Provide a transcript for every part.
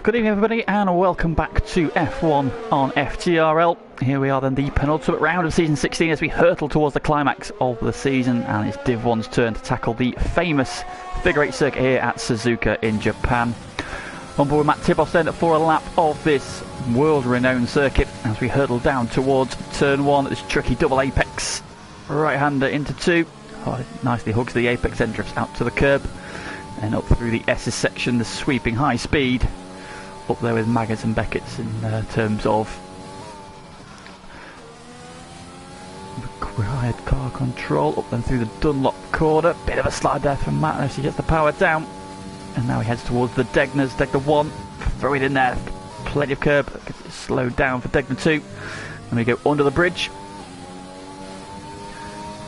Good evening everybody and welcome back to F1 on FTRL. Here we are then, the penultimate round of season 16 as we hurtle towards the climax of the season, and it's Div 1's turn to tackle the famous figure 8 circuit here at Suzuka in Japan. On board with Matt Tibos then for a lap of this world renowned circuit as we hurtle down towards turn 1, this tricky double apex. Right hander into 2, it nicely hugs the apex, then drifts out to the curb and up through the S's section, the sweeping high speed. Up there with Maggots and Beckett's in terms of required car control. Up then through the Dunlop corner, bit of a slide there from Matt as he gets the power down, and now he heads towards the Degners. Degner 1, throw it in there, plenty of curb, gets it slowed down for Degner 2, and we go under the bridge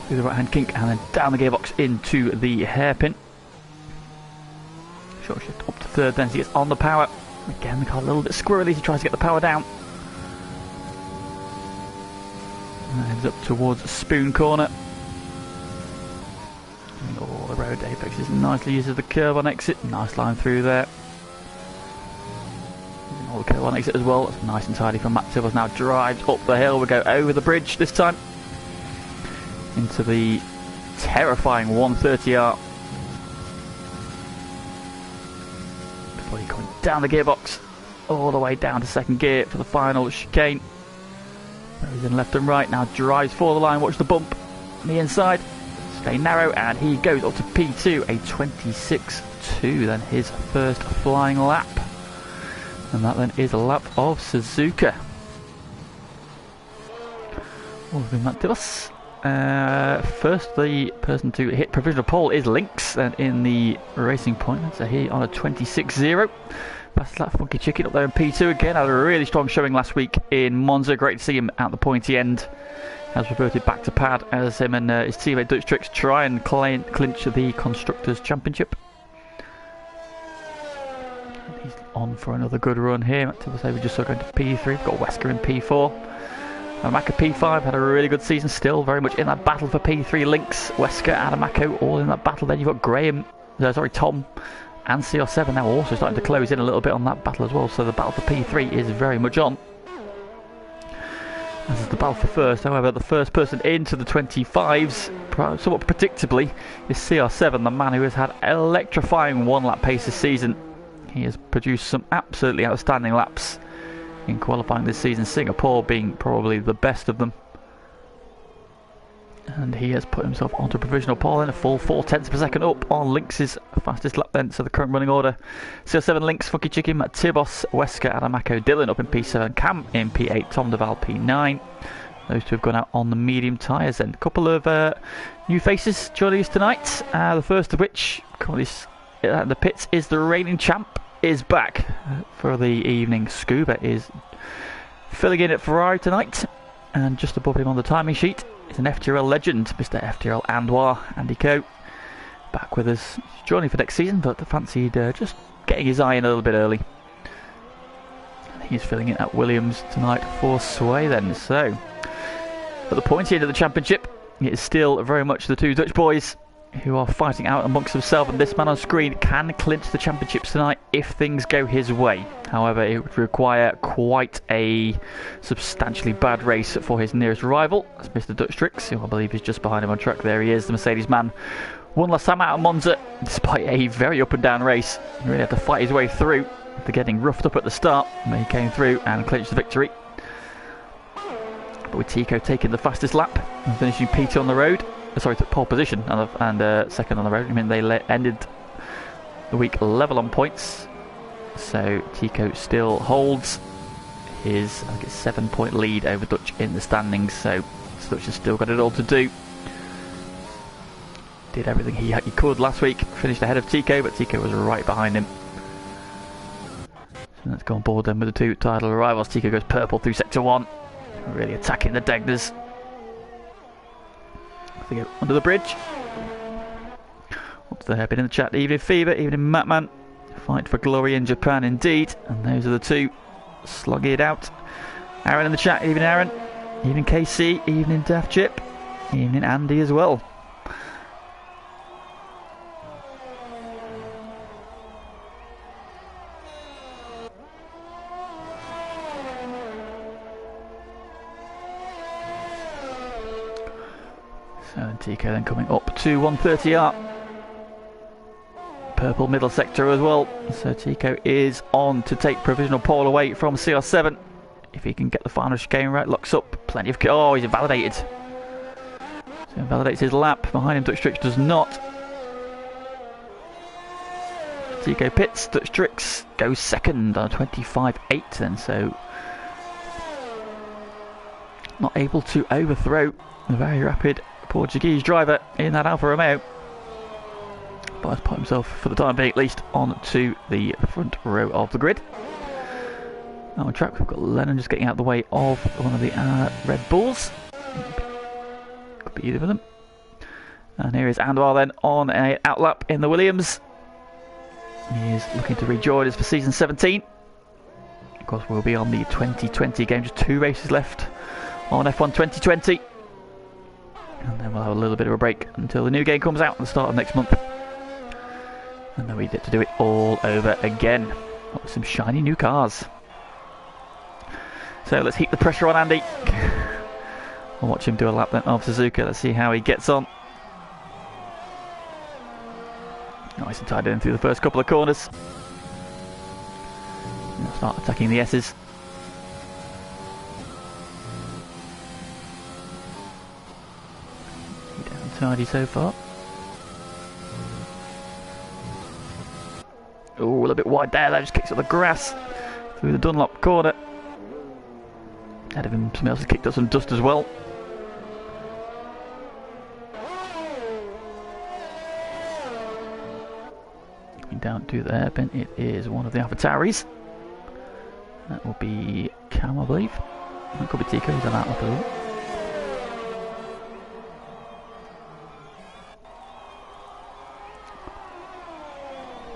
through the right hand kink and then down the gearbox into the hairpin. Short shift up to third then as he gets on the power. Again, the car a little bit squirrely as he tries to get the power down. And heads up towards Spoon Corner. And all the road apex is nicely uses the curve on exit. Nice line through there. And all the curve on exit as well. That's nice and tidy from Matt Tibos. Now drives up the hill. We go over the bridge this time into the terrifying 130R. Before he comes down the gearbox, all the way down to second gear for the final chicane. He's in left and right, now drives for the line, watch the bump on the inside, stay narrow, and he goes up to P2, a 26.2, then his first flying lap. And that then is a lap of Suzuka. What have we got to us? First, the person to hit provisional pole is Lynx, and in the racing point, so he on a 26.0. Fast lap, Funky Chicken up there in P2 again. Had a really strong showing last week in Monza. Great to see him at the pointy end. Has reverted back to pad as him and his teammate Dutch Tricks try and clinch the Constructors' Championship. And he's on for another good run here. We just saw going to P3. We've got Wesker in P4. Adamako P5 had a really good season, still very much in that battle for P3. Lynx, Wesker, Adamako all in that battle. Then you've got Tom and CR7 now also starting to close in a little bit on that battle as well. So the battle for P3 is very much on. As is the battle for first. However, the first person into the 25s, somewhat predictably, is CR7, the man who has had electrifying one-lap pace this season. He has produced some absolutely outstanding laps in qualifying this season, Singapore being probably the best of them. And he has put himself onto provisional pole in a full 4/10 per second up on Lynx's fastest lap then. So the current running order: CR7 Lynx, Funky Chicken, Matt Tibos, Wesker, Adamako, Dylan up in P7, Cam in P8, Tom Duval P9. Those two have gone out on the medium tyres then. A couple of new faces joining us tonight. The first of which, currently in the pits, is the reigning champ. Is back for the evening. Scuba is filling in at Ferrari tonight, and just above him on the timing sheet is an FTRL legend, Mr. FTRL Andoir, Andy Coe, back with us. He's joining for next season, but fancied just getting his eye in a little bit early. He's filling in at Williams tonight for Sway then. So at the pointy end of the championship, it is still very much the two Dutch boys who are fighting out amongst themselves, and this man on screen can clinch the championships tonight if things go his way. However, it would require quite a substantially bad race for his nearest rival. That's Mr. Dutch Tricks, who I believe is just behind him on track. There he is, the Mercedes man. Won last time out of Monza, despite a very up and down race. He really had to fight his way through after getting roughed up at the start, but he came through and clinched the victory. But with Tico taking the fastest lap and finishing P2 on the road, took pole position and second on the road. I mean, they ended the week level on points, so Tico still holds his 7-point lead over Dutch in the standings. So Dutch has still got it all to do. Did everything he could last week, finished ahead of Tico, but Tico was right behind him. So let's go on board then with the two title rivals. Tico goes purple through sector 1, really attacking the Degners. They go under the bridge. Up to the hairpin in the chat. Evening Fever, evening Matman. Fight for glory in Japan indeed. And those are the two slugging it out. Aaron in the chat. Evening Aaron. Evening KC. Evening Daft Chip. Evening Andy as well. So Tico then coming up to 130R. Purple middle sector as well. So Tico is on to take provisional pole away from CR7. If he can get the final chicane right, locks up. Plenty of... Oh, he's invalidated. So invalidates his lap. Behind him, Dutch Tricks does not. Tico pits. Dutch Tricks goes second on 25.8 then. So not able to overthrow the very rapid Portuguese driver in that Alfa Romeo. But has put himself, for the time being at least, onto the front row of the grid. On track, we've got Lennon just getting out of the way of one of the Red Bulls. Could be either of them. And here is Anwar then on a outlap in the Williams. He is looking to rejoin us for season 17. Of course, we'll be on the 2020 game, just 2 races left on F1 2020. And then we'll have a little bit of a break until the new game comes out at the start of next month. And then we get to do it all over again. With some shiny new cars. So let's heap the pressure on Andy. We'll watch him do a lap then of Suzuka. Let's see how he gets on. Nice and tied in through the first couple of corners. We'll start attacking the S's. Down tidy so far. Oh, a little bit wide there. That just kicks up the grass through the Dunlop corner. Ahead of him, somebody else has kicked up some dust as well. Coming down to the hairpin, it is one of the AlphaTauris. That will be Cam, I believe. That could be Tico, he's on that lap as well.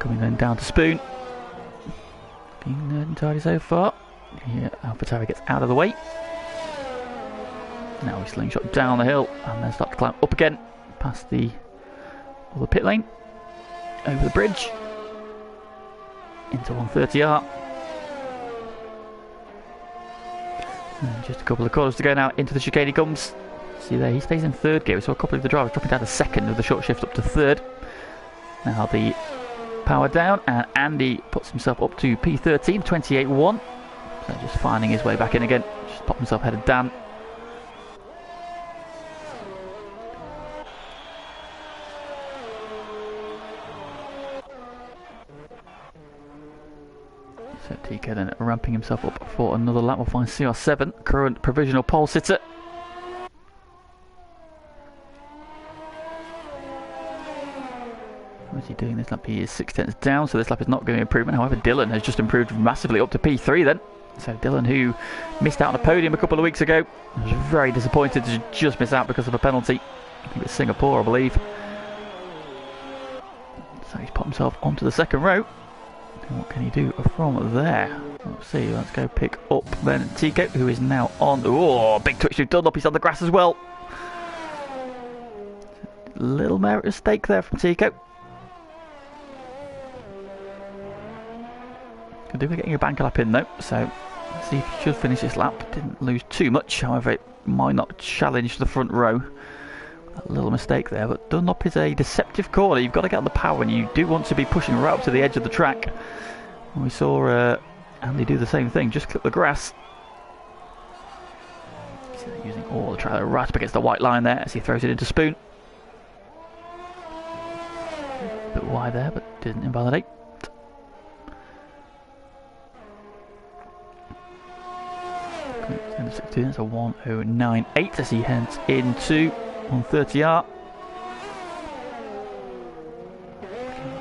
Coming then down to Spoon. Being tidy so far. Here, AlphaTauri gets out of the way. Now we slingshot down the hill and then start to climb up again past the pit lane, over the bridge into 130R. And just a couple of corners to go now. Into the chicane he comes. See there, he stays in third gear. We saw a couple of the drivers dropping down to second with the short shift up to third. Now the power down, and Andy puts himself up to P13, 28.1. So just finding his way back in again. Just popped himself ahead of Dan. So TK then ramping himself up for another lap. We'll find CR7, current provisional pole sitter. What is he doing this lap? He is 6 tenths down, so this lap is not going to improvement. However, Dylan has just improved massively up to P3 then. So Dylan, who missed out on a podium a couple of weeks ago, was very disappointed to just miss out because of a penalty. I think it's Singapore, I believe. So he's put himself onto the second row. And what can he do from there? Let's see, let's go pick up then Tico, who is now on... Oh, big twitch to Dunlop, he's on the grass as well. Little merit of stake there from Tico. Could do with getting a banker lap in though, so let's see if he should finish this lap. Didn't lose too much, however it might not challenge the front row. A little mistake there, but Dunlop is a deceptive corner. You've got to get on the power and you do want to be pushing right up to the edge of the track. And we saw Andy do the same thing, just clip the grass. See they're using all the trailer right up against the white line there as he throws it into Spoon. A bit wide there, but didn't invalidate. End of 16, that's a 1:09.8 as he heads into 130R.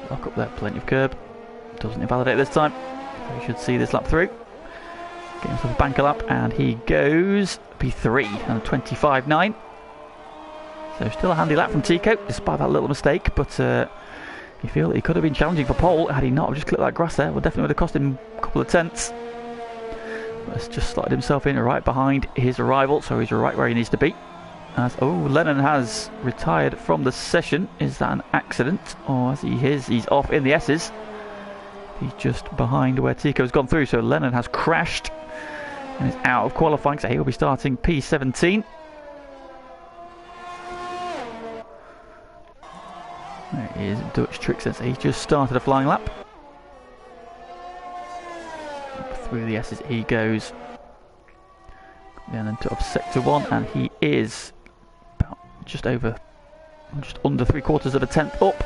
Lock up there, plenty of curb. Doesn't invalidate this time. So we should see this lap through. Get himself a banker lap, and he goes P3 and 25.9. So still a handy lap from Tico, despite that little mistake. But you feel that he could have been challenging for pole had he not just clipped that grass there. Well, definitely would have cost him a couple of tenths. Has just slotted himself in right behind his rival, so he's right where he needs to be. As Lennon has retired from the session. Is that an accident, or as he is, he's off in the S's. He's just behind where Tico's gone through, so Lennon has crashed and is out of qualifying, so he'll be starting P17. is Dutch Trick since he just started a flying lap. Through the S's he goes. And then to sector 1, and he is about just under 3/4 of a tenth up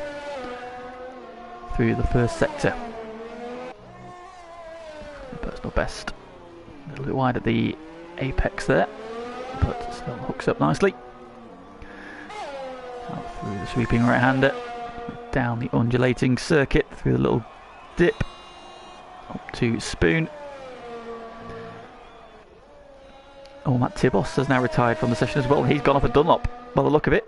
through the first sector. Personal best. A little bit wide at the apex there, but still hooks up nicely. Out through the sweeping right-hander, down the undulating circuit, through the little dip, up to Spoon. Oh, Matt Tibos has now retired from the session as well. He's gone off a Dunlop by the look of it.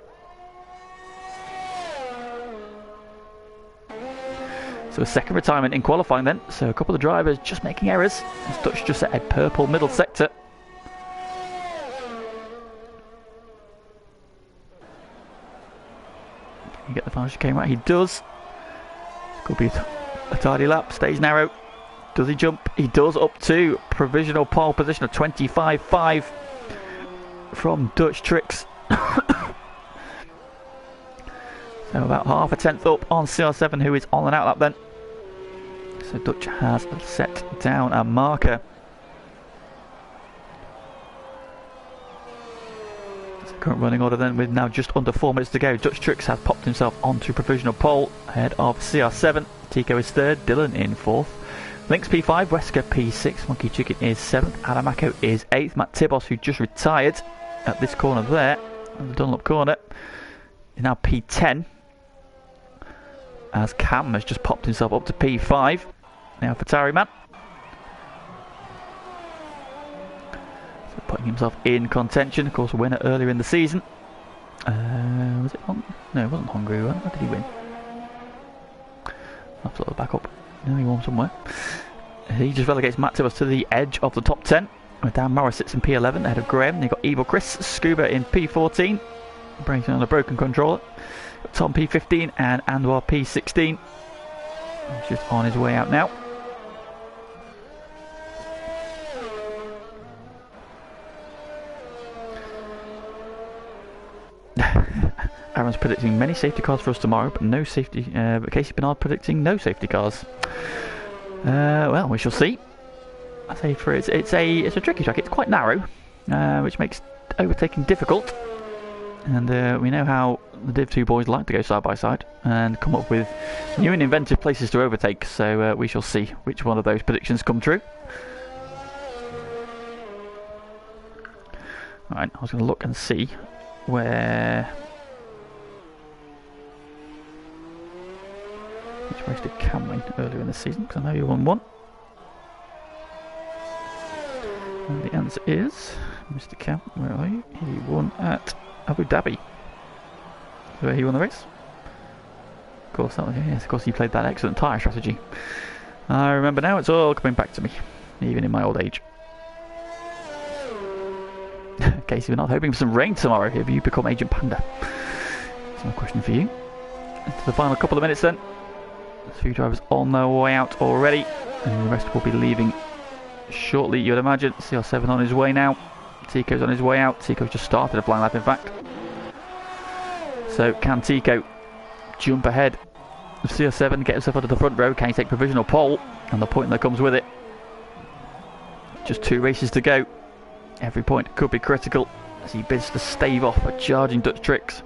So a second retirement in qualifying then. So a couple of drivers just making errors. As Dutch just set a purple middle sector. Can you get the final chicane right? He does. Could be a tidy lap. Stays narrow. Does he jump? He does, up to provisional pole position of 25.5 from Dutch Tricks. So about half a tenth up on CR7, who is on and out lap then. So Dutch has set down a marker. So current running order then, with now just under 4 minutes to go. Dutch Tricks has popped himself onto provisional pole ahead of CR7. Tico is third, Dylan in fourth. Lynx P5, Wesker P6, Monkey Chicken is 7th, Adamako is 8th, Matt Tibos, who just retired at this corner there, the Dunlop corner, is now P10, as Cam has just popped himself up to P5, now Fatari Man. So putting himself in contention, of course a winner earlier in the season. Was it on? No, it wasn't Hungary, where did he win? I'll have to look back up. No, he won somewhere. He just relegates Matt Tibos to the edge of the top 10. With Dan Morris sits in P11 ahead of Graham. You've got Evil Chris, Scuba in P14. Breaking on a broken controller. Got Tom P15 and Anwar P16. He's just on his way out now. Aaron's predicting many safety cars for us tomorrow, but no safety. But Casey Bernard predicting no safety cars. Well, we shall see. I say for it's a tricky track. It's quite narrow, which makes overtaking difficult. And we know how the Div 2 boys like to go side by side and come up with new and inventive places to overtake. So we shall see which one of those predictions come true. Alright, I was going to look and see where. Which race did Cam win earlier in the season? Because I know you won one. And the answer is, Mr. Cam, where are you? He won at Abu Dhabi. Where he won the race. Of course, that was, yes, of course he played that excellent tyre strategy. I remember now, it's all coming back to me, even in my old age. Casey, we're not hoping for some rain tomorrow. Have you become Agent Panda? That's my question for you. Into the final couple of minutes then. A few drivers on their way out already, and the rest will be leaving shortly, you'd imagine. CR7 on his way now. Tico's on his way out. Tico's just started a flying lap, in fact. So can Tico jump ahead of CR7, get himself onto the front row? Can he take provisional pole? And the point that comes with it. Just 2 races to go. Every point could be critical as he bids to stave off a charging Dutch Tricks.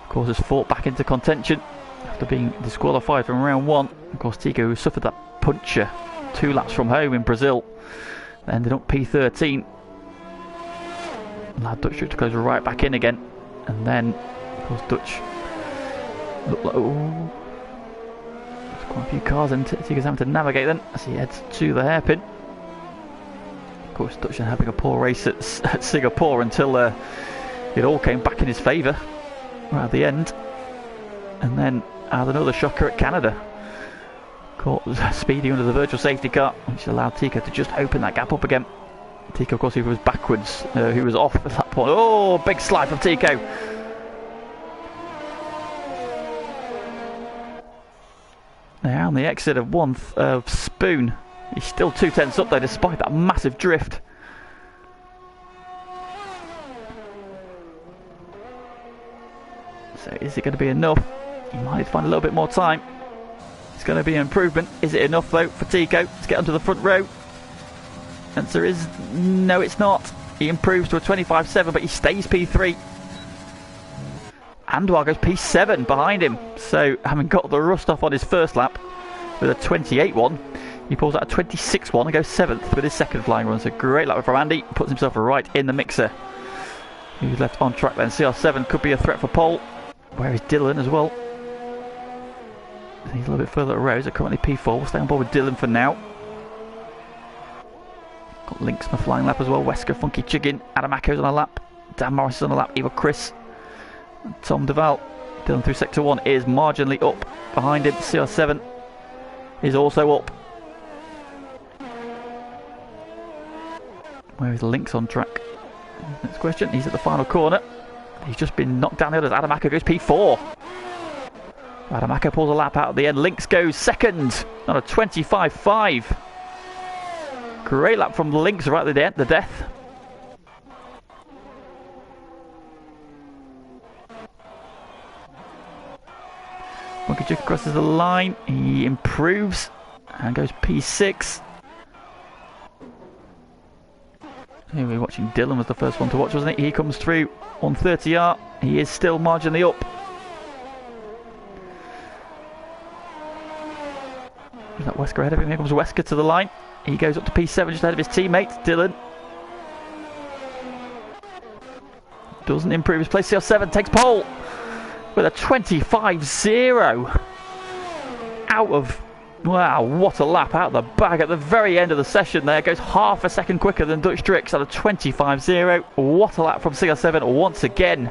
Of course, has fought back into contention after being disqualified from round 1. Of course, Tico, who suffered that puncture 2 laps from home in Brazil, ended up P13. Allowed Dutch Tricks to close right back in again, and then, of course, Dutch looked like, oh, there's quite a few cars, and Tico's having to navigate then as he heads to the hairpin. Of course, Dutch having a poor race at Singapore until it all came back in his favour right at the end, and then had another shocker at Canada. Caught speeding under the virtual safety car, which allowed Tico to just open that gap up again. Tico, of course, who was backwards, who was off at that point. Oh, big slide from Tico. Now on the exit of Spoon. He's still 2/10 up there despite that massive drift. So is it going to be enough? He might need to find a little bit more time. It's going to be an improvement. Is it enough though for Tico to get onto the front row? Answer is no, it's not. He improves to a 25.7, but he stays P3. Anwar goes P7 behind him. So having got the rust off on his first lap with a 28.1, he pulls out a 26.1 and goes 7th with his second flying run. So great lap from Andy. Puts himself right in the mixer. He's left on track then. CR7 could be a threat for pole. Where is Dylan as well? He's a little bit further away. He's currently P4. We'll stay on board with Dylan for now. Got Lynx on a flying lap as well. Wesker, Funky Chicken, Adam Acco's on a lap. Dan Morris is on a lap. Eva Chris, and Tom Duval. Dylan through sector 1 is marginally up. Behind him, CR7 is also up. Where is Lynx on track? Next question. He's at the final corner. He's just been knocked down the others. Adam Acco goes P4. Adam Acco pulls a lap out at the end. Lynx goes second on a 25.5. Great lap from Lynx right at the death. Monkey Chicken crosses the line. He improves and goes P6. Here we're watching Dylan was the first one to watch, wasn't he? He comes through on 30R. He is still marginally up. Is that Wesker ahead of him? Here comes Wesker to the line. He goes up to P7 just ahead of his teammate, Dylan. Doesn't improve his place. CR7 takes pole with a 25.0. Out of... Wow, what a lap out of the bag at the very end of the session there. Goes half a second quicker than Dutch Drix at a 25.0. What a lap from CR7 once again.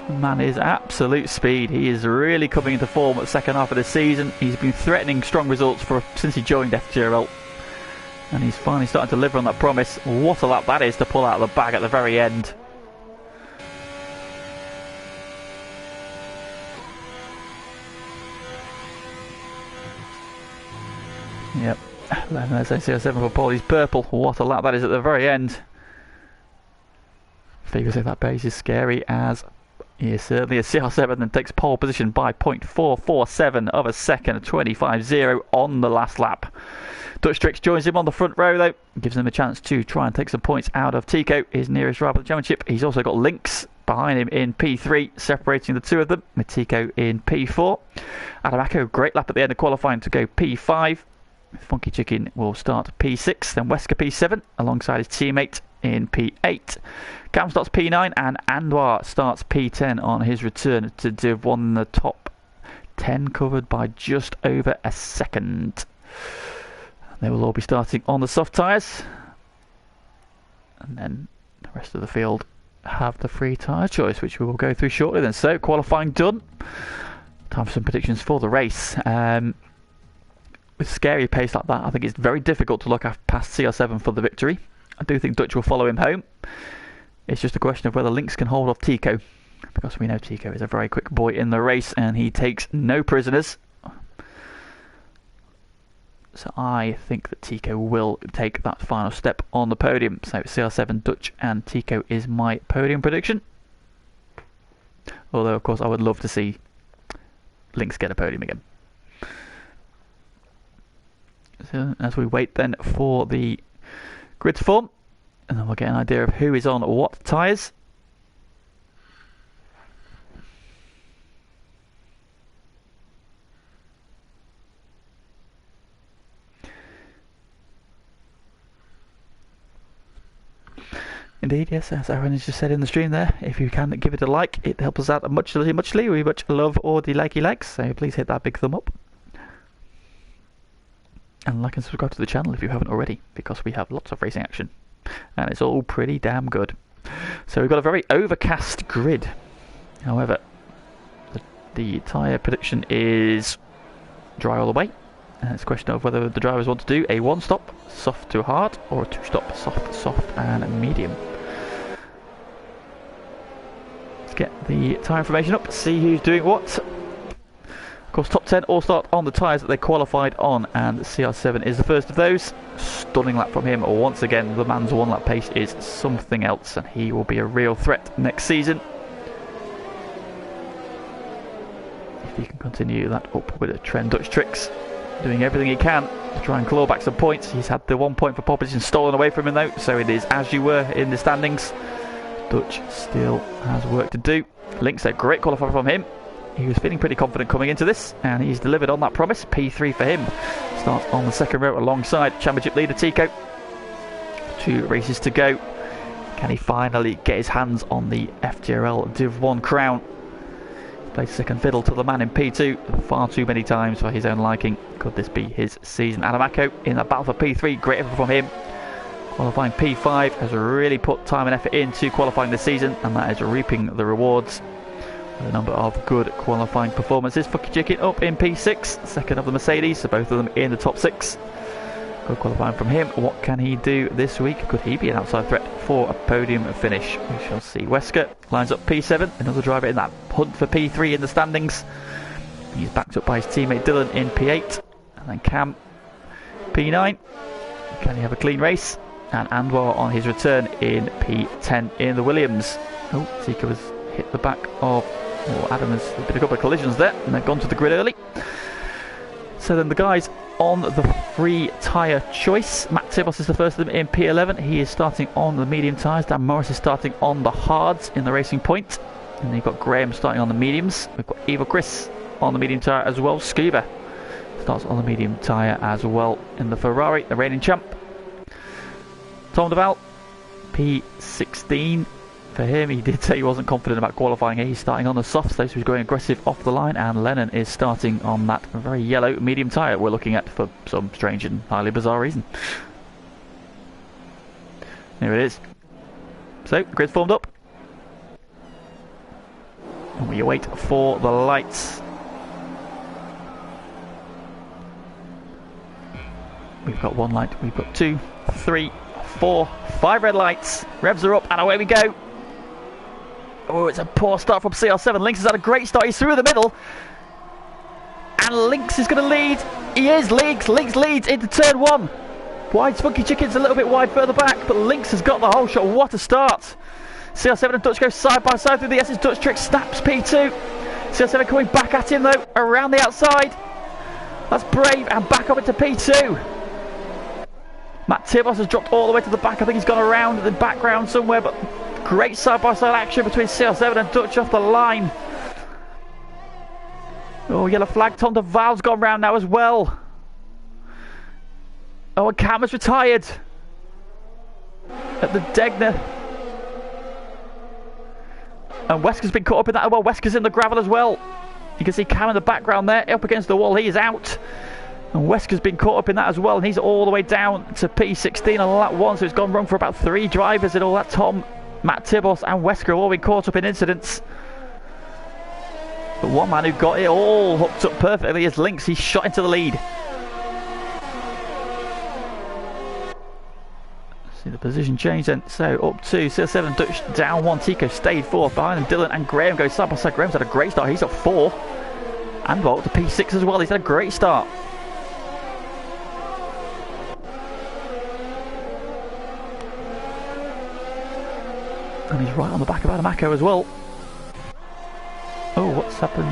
Man is absolute speed. He is really coming into form at the second half of the season. He's been threatening strong results since he joined FTRL. And he's finally starting to deliver on that promise. What a lap that is to pull out of the bag at the very end. Yep, let's say CR7 for Paul. He's purple. What a lap that is at the very end. Figures if that pace is scary as he is certainly a CR7 and takes pole position by 0.447 of a second, a 25.0 on the last lap. Dutch Drix joins him on the front row though, gives him a chance to try and take some points out of Tico, his nearest rival in the championship. He's also got Lynx behind him in P3, separating the two of them, with Tico in P4. Adam Acco, great lap at the end of qualifying to go P5. Funky Chicken will start P6, then Wesker P7 alongside his teammate in P8. Cam starts P9 and Anwar starts P10 on his return to Div 1 in the top 10, covered by just over a second. They will all be starting on the soft tyres, and then the rest of the field have the free tyre choice, which we will go through shortly then. So qualifying done, time for some predictions for the race. With scary pace like that, I think it's very difficult to look past CR7 for the victory. I do think Dutch will follow him home. It's just a question of whether Lynx can hold off Tico, because we know Tico is a very quick boy in the race and he takes no prisoners. So I think that Tico will take that final step on the podium. So CR7, Dutch and Tico is my podium prediction. Although of course I would love to see Lynx get a podium again. So as we wait then for the grid to form, and then we'll get an idea of who is on what tyres. Indeed, yes, as Aaron has just said in the stream there, if you can give it a like, it helps us out muchly. We much love all the likey likes, so please hit that big thumb up. And like and subscribe to the channel if you haven't already, because we have lots of racing action and it's all pretty damn good. So we've got a very overcast grid. However, the tyre prediction is dry all the way, and it's a question of whether the drivers want to do a one stop soft to hard or a two stop soft and medium. Let's get the tyre information up, see who's doing what. Of course, top 10 all start on the tyres that they qualified on, and CR7 is the first of those. Stunning lap from him. Once again, the man's one lap pace is something else, and he will be a real threat next season. if he can continue that upward trend. Dutch Tricks doing everything he can to try and claw back some points. He's had the 1 point for pole position stolen away from him though, so it is as you were in the standings. Dutch still has work to do. Links, a great qualifier from him. He was feeling pretty confident coming into this, and he's delivered on that promise. P3 for him. Starts on the second row alongside championship leader Tico. 2 races to go. Can he finally get his hands on the FTRL Div 1 crown? He's played second fiddle to the man in P2 far too many times for his own liking. Could this be his season? Adamako in the battle for P3. Great effort from him. Qualifying P5 has really put time and effort into qualifying this season, and that is reaping the rewards. A number of good qualifying performances. Fucky Chicken up in P6, second of the Mercedes, so both of them in the top 6. Good qualifying from him. What can he do this week? Could he be an outside threat for a podium finish? We shall see. Wesker lines up P7, another driver in that hunt for P3 in the standings. He's backed up by his teammate Dylan in P8, and then Cam P9. Can he have a clean race? And Anwar on his return in P10 in the Williams. Oh, Tika has hit the back of... Well, Adam has been a couple of collisions there, and they've gone to the grid early. So then the guys on the free tyre choice. Matt Tibos is the first of them in P11. He is starting on the medium tyres. Dan Morris is starting on the hards in the Racing Point. And then you've got Graham starting on the mediums. We've got Evil Chris on the medium tyre as well. Scuba starts on the medium tyre as well in the Ferrari, the reigning champ. Tom Duval, P16 for him. He did say he wasn't confident about qualifying. He's starting on the softs, so he's going aggressive off the line, and Lennon is starting on that very yellow medium tyre we're looking at for some strange and highly bizarre reason. There it is. So, grid's formed up. And we wait for the lights. We've got 1 light, we've got 2, 3, 4, 5 red lights. Revs are up, and away we go. Oh, it's a poor start from CR7. Lynx has had a great start. He's through the middle, and Lynx is going to lead. He is. Lynx leads into turn 1. Wide's Funky Chicken's a little bit wide further back, but Lynx has got the whole shot. What a start. CR7 and Dutch go side by side through the S's. Dutch Trick snaps P2. CR7 coming back at him though, around the outside. That's brave, and back up into P2. Matt Tibos has dropped all the way to the back. I think he's gone around the background somewhere, but great side-by-side action between CR7 and Dutch off the line. Oh, yellow flag. Tom Duval's gone round now as well. Oh, and Cam has retired at the Degner. And Wesker's been caught up in that as well. Wesker's in the gravel as well. You can see Cam in the background there, up against the wall. He is out. And Wesker's been caught up in that as well, and he's all the way down to P16 on lap 1, so it's gone wrong for about 3 drivers in all that. Tom, Matt Tibos and Wesker have all been caught up in incidents. But one man who got it all hooked up perfectly is Lynx. He's shot into the lead. See the position change then. So up 2, CR7, Dutch down 1, Tico stayed 4th. Behind him, Dylan and Graham go side by side. Graham's had a great start, he's up 4. And Volt to P6 as well, he's had a great start. And he's right on the back of Adamako as well. Oh, what's happened?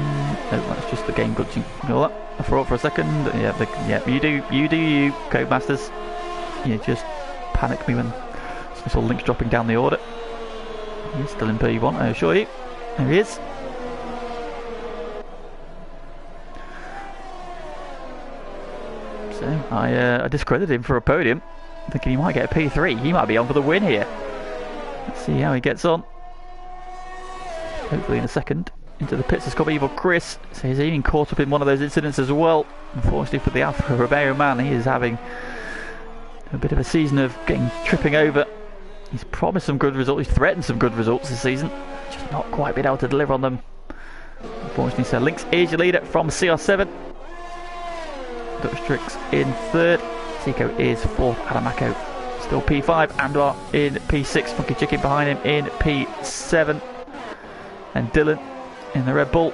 No, that's just the game glitching. Ignore that. I thought for a second. Yeah, you do you, Codemasters. You just panic me when I saw Lynx dropping down the order. He's still in P1, I assure you. There he is. So I discredited him for a podium, thinking he might get a P3. He might be on for the win here. Let's see how he gets on. Hopefully in a second. Into the pits has come Evil Chris. So he's even caught up in one of those incidents as well. Unfortunately for the Alfa Romeo man, he is having a bit of a season of tripping over. He's promised some good results. He's threatened some good results this season. Just not quite been able to deliver on them. Unfortunately, so Lynx is your leader from CR7. Dutch Tricks in 3rd. Tico is 4th. Adamako still P5. Andor in P6. Funky Chicken behind him in P7. And Dylan in the Red Bull.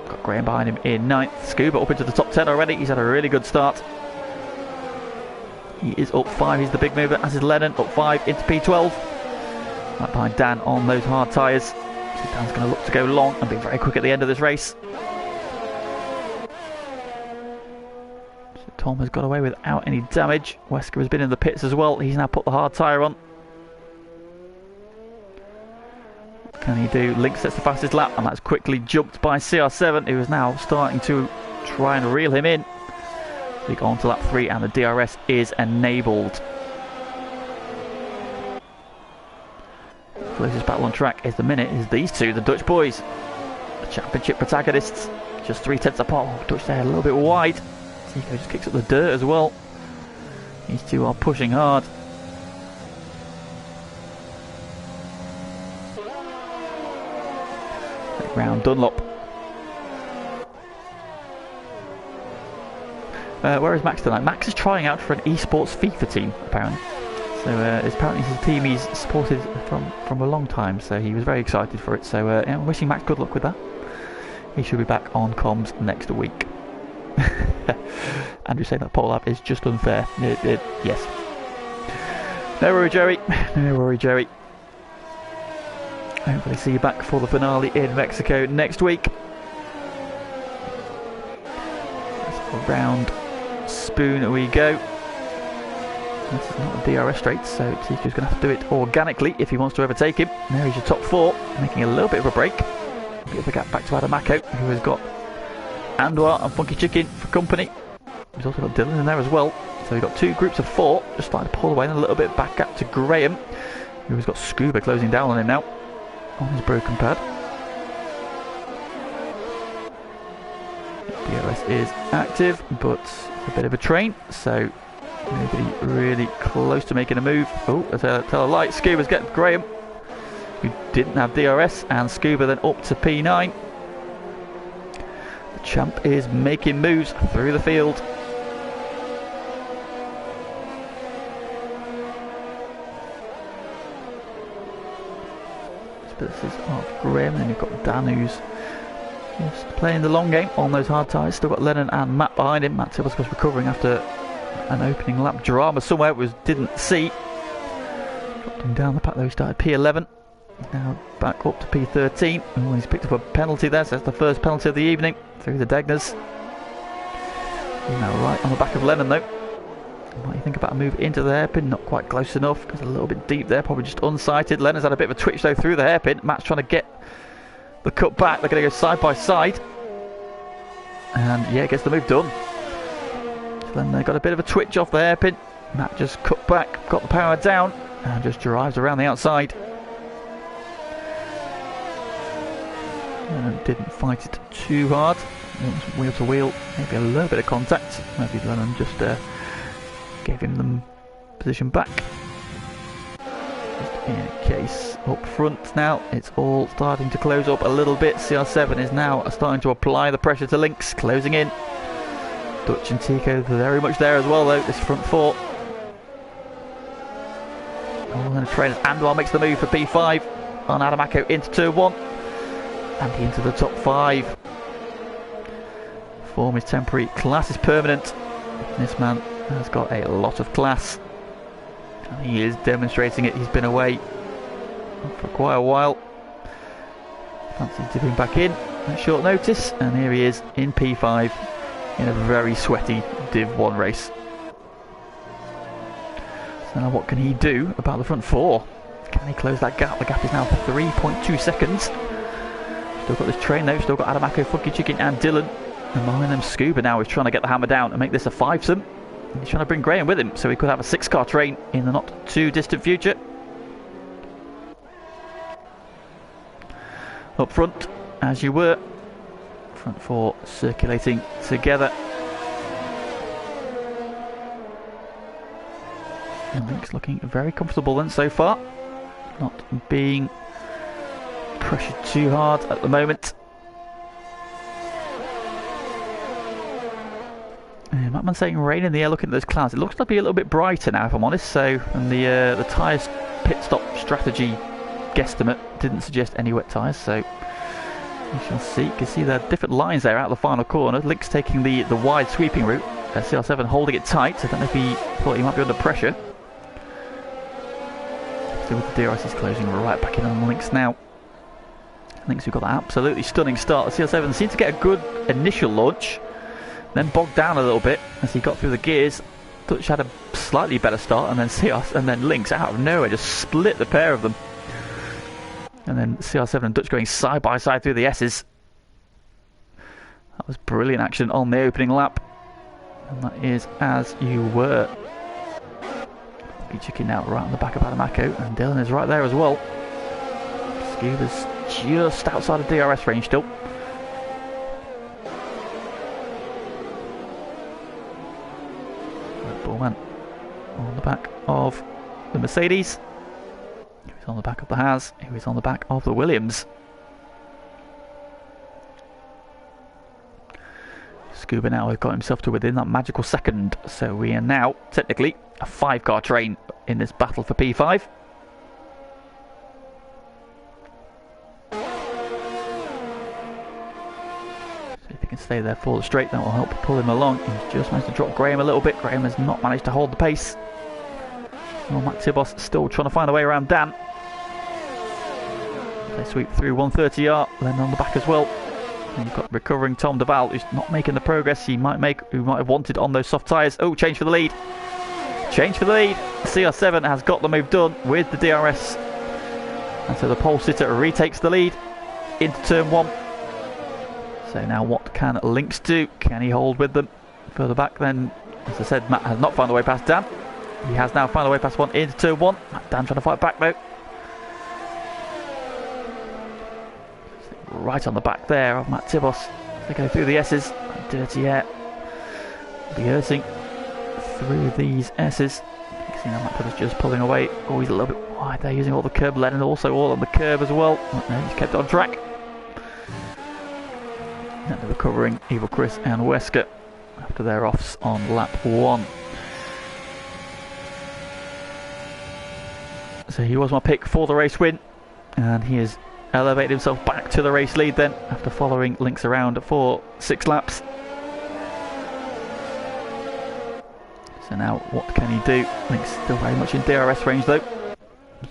Got Graham behind him in 9th. Scuba up into the top 10 already. He's had a really good start. He is up 5. He's the big mover, as is Lennon. Up 5 into P12. Right behind Dan on those hard tyres. So Dan's going to look to go long and be very quick at the end of this race. Tom has got away without any damage. Wesker has been in the pits as well. He's now put the hard tyre on. What can he do? Link sets the fastest lap, and that's quickly jumped by CR7, who is now starting to try and reel him in. We go on to lap 3, and the DRS is enabled. Closest battle on track is these two, the Dutch boys. The championship protagonists, just 3/10 apart. Oh, Dutch there a little bit wide. Tico just kicks up the dirt as well. These two are pushing hard. Round Dunlop. Where is Max tonight? Max is trying out for an esports FIFA team, apparently. So apparently it's a team he's supported from a long time, so he was very excited for it. So yeah, I'm wishing Max good luck with that. He should be back on comms next week. Andrew saying that pole lap is just unfair. Yes. No worry, Jerry. No worry, Jerry. Hopefully see you back for the finale in Mexico next week. Round Spoon we go. This is not a DRS straight, so Tico's going to have to do it organically if he wants to overtake him. There he's your top 4, making a little bit of a break. A bit of a gap back to Adamako, who has got Anwar and Funky Chicken for company. He's also got Dylan in there as well. So we've got 2 groups of 4, just starting to pull away and a little bit back up to Graham, who has got Scuba closing down on him now, on his broken pad. DRS is active, but a bit of a train, so nobody really close to making a move. Oh, tell a light. Scuba's getting Graham, who didn't have DRS, and Scuba then up to P9. The champ is making moves through the field. This is off Graham, and then you've got Dan, who's just playing the long game on those hard tyres. Still got Lennon and Matt behind him. Matt Tibbles was recovering after an opening lap drama somewhere didn't see. Dropped him down the pack though. He started P11, now back up to P13. Oh, he's picked up a penalty there, so that's the first penalty of the evening through the Degners. He's now right on the back of Lennon though. What do you think about a move into the hairpin? Not quite close enough, because a little bit deep there, probably just unsighted. Lennon's had a bit of a twitch though through the hairpin. Matt's trying to get the cut back. They're going to go side by side, and yeah, gets the move done. So then they got a bit of a twitch off the hairpin. Matt just cut back, got the power down, and just drives around the outside. And didn't fight it too hard. Wheel to wheel, maybe a little bit of contact. Maybe Lennon just gave him the position back. Just in case. Up front now, it's all starting to close up a little bit. CR7 is now starting to apply the pressure to Lynx, closing in. Dutch and Tico very much there as well though, this front 4. Oh, and trainers Andwar makes the move for P5 on Adamako into turn 1. And into the top 5. Form is temporary, class is permanent. This man has got a lot of class, and he is demonstrating it. He's been away for quite a while. Fancy dipping back in at short notice, and here he is in P5 in a very sweaty Div 1 race. So now what can he do about the front 4? Can he close that gap? The gap is now 3.2 seconds. Still got this train though, still got Adamako, Funky Chicken and Dylan. And behind them Scuba now is trying to get the hammer down and make this a 5-some. He's trying to bring Graham with him, so he could have a 6-car train in the not too distant future. Up front, as you were. Front 4 circulating together. And Link's looking very comfortable then so far. Not being pressured too hard at the moment. Mattman saying rain in the air, looking at those clouds. It looks to be a little bit brighter now, if I'm honest. So, and the tyres pit stop strategy guesstimate didn't suggest any wet tyres. So, we shall see. You can see the different lines there out of the final corner. Link's taking the wide sweeping route. CR7 holding it tight. I don't know if he thought he might be under pressure. Still with the DRS is closing right back in on Link's now. Link's who got that absolutely stunning start. The CR7 seemed to get a good initial launch. then bogged down a little bit as he got through the gears. Dutch had a slightly better start, and then CR, and then Lynx out of nowhere just split the pair of them. And then CR7 and Dutch going side by side through the S's. That was brilliant action on the opening lap. And that is as you were. Chicken now right on the back of Adamako, and Dylan is right there as well. Scuba's just outside of DRS range still. Red Bull man on the back of the Mercedes. He was on the back of the Haas. He was on the back of the Williams. Scuba now has got himself to within that magical second, so we are now technically a 5-car train in this battle for P5. See if he can stay there for the straight, that will help pull him along. He's just managed to drop Graham a little bit. Graham has not managed to hold the pace. Well, Matt Tibos still trying to find a way around Dan. They sweep through 130R, then on the back as well. And you've got recovering Tom Duval, who's not making the progress he might have wanted on those soft tyres. Oh, change for the lead. Change for the lead. CR7 has got the move done with the DRS. And so the pole sitter retakes the lead into turn 1. So now what can Lynx do? Can he hold with them? Further back then, as I said, Matt has not found a way past Dan. He has now found a way past 1 into turn 1. Dan trying to fight back though. Right on the back there of Matt Tibos. They go through the S's. Dirty air. Be hurting through these S's. You can see now Matt Tibos just pulling away. Oh, he's a little bit wide there, using all the curb. Lennon also all on the curb as well. No, he's kept on track. And they're recovering Evil Chris and Wesker after their offs on lap 1. So he was my pick for the race win, and he has elevated himself back to the race lead then after following Lynx around for 6 laps. So now what can he do? Lynx still very much in DRS range though.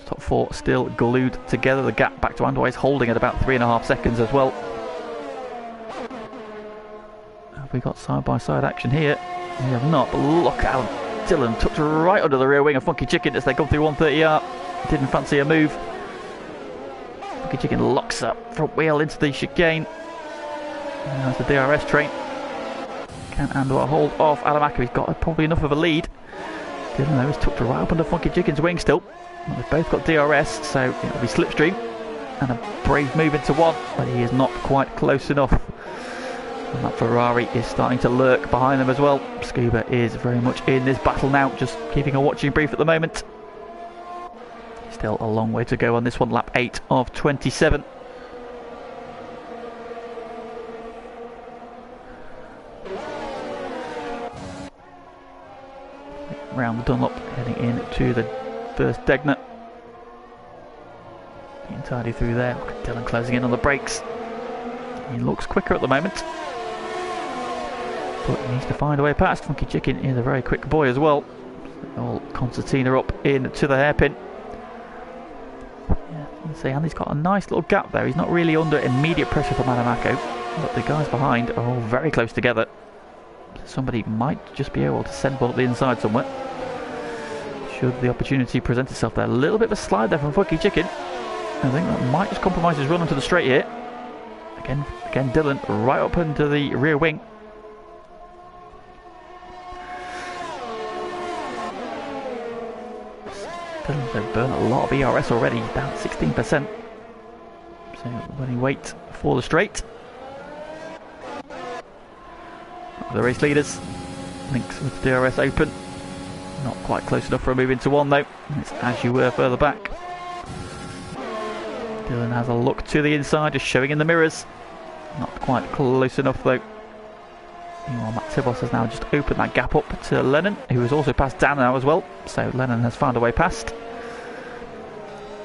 Top 4 still glued together. The gap back to Andway is holding at about 3.5 seconds as well. Have we got side by side action here? We have not, but look how Dylan tucked right under the rear wing of Funky Chicken as they come through 130R. Didn't fancy a move. Funky Chicken locks up front wheel into the chicane. And there's the DRS train. Can Andor hold off Adamako? He's got probably enough of a lead. Dylan though is tucked right up under Funky Chicken's wing still. Well, they've both got DRS, so it'll be slipstream. And a brave move into 1, but he is not quite close enough. And that Ferrari is starting to lurk behind them as well. Scuba is very much in this battle now, just keeping a watching brief at the moment. Still a long way to go on this one, lap 8 of 27. Round the Dunlop, heading in to the first Degner. Getting tidy through there. Look at Dylan closing in on the brakes. He looks quicker at the moment, but he needs to find a way past. Funky Chicken is a very quick boy as well. All concertina up into the hairpin. Yeah, you can see Andy's got a nice little gap there. He's not really under immediate pressure from Adamako, but the guys behind are all very close together. Somebody might just be able to send one up the inside somewhere, should the opportunity present itself there. A little bit of a slide there from Funky Chicken. I think that might just compromise his run onto the straight here. Again Dylan right up into the rear wing. They've burnt a lot of ERS already, down 16%. So when he waits for the straight. The race leaders, Lynx with the DRS open. Not quite close enough for a move into 1 though. It's as you were further back. Dylan has a look to the inside, just showing in the mirrors. Not quite close enough though. Meanwhile, Matt Tibos has now just opened that gap up to Lennon, who has also passed Dan now as well. So Lennon has found a way past.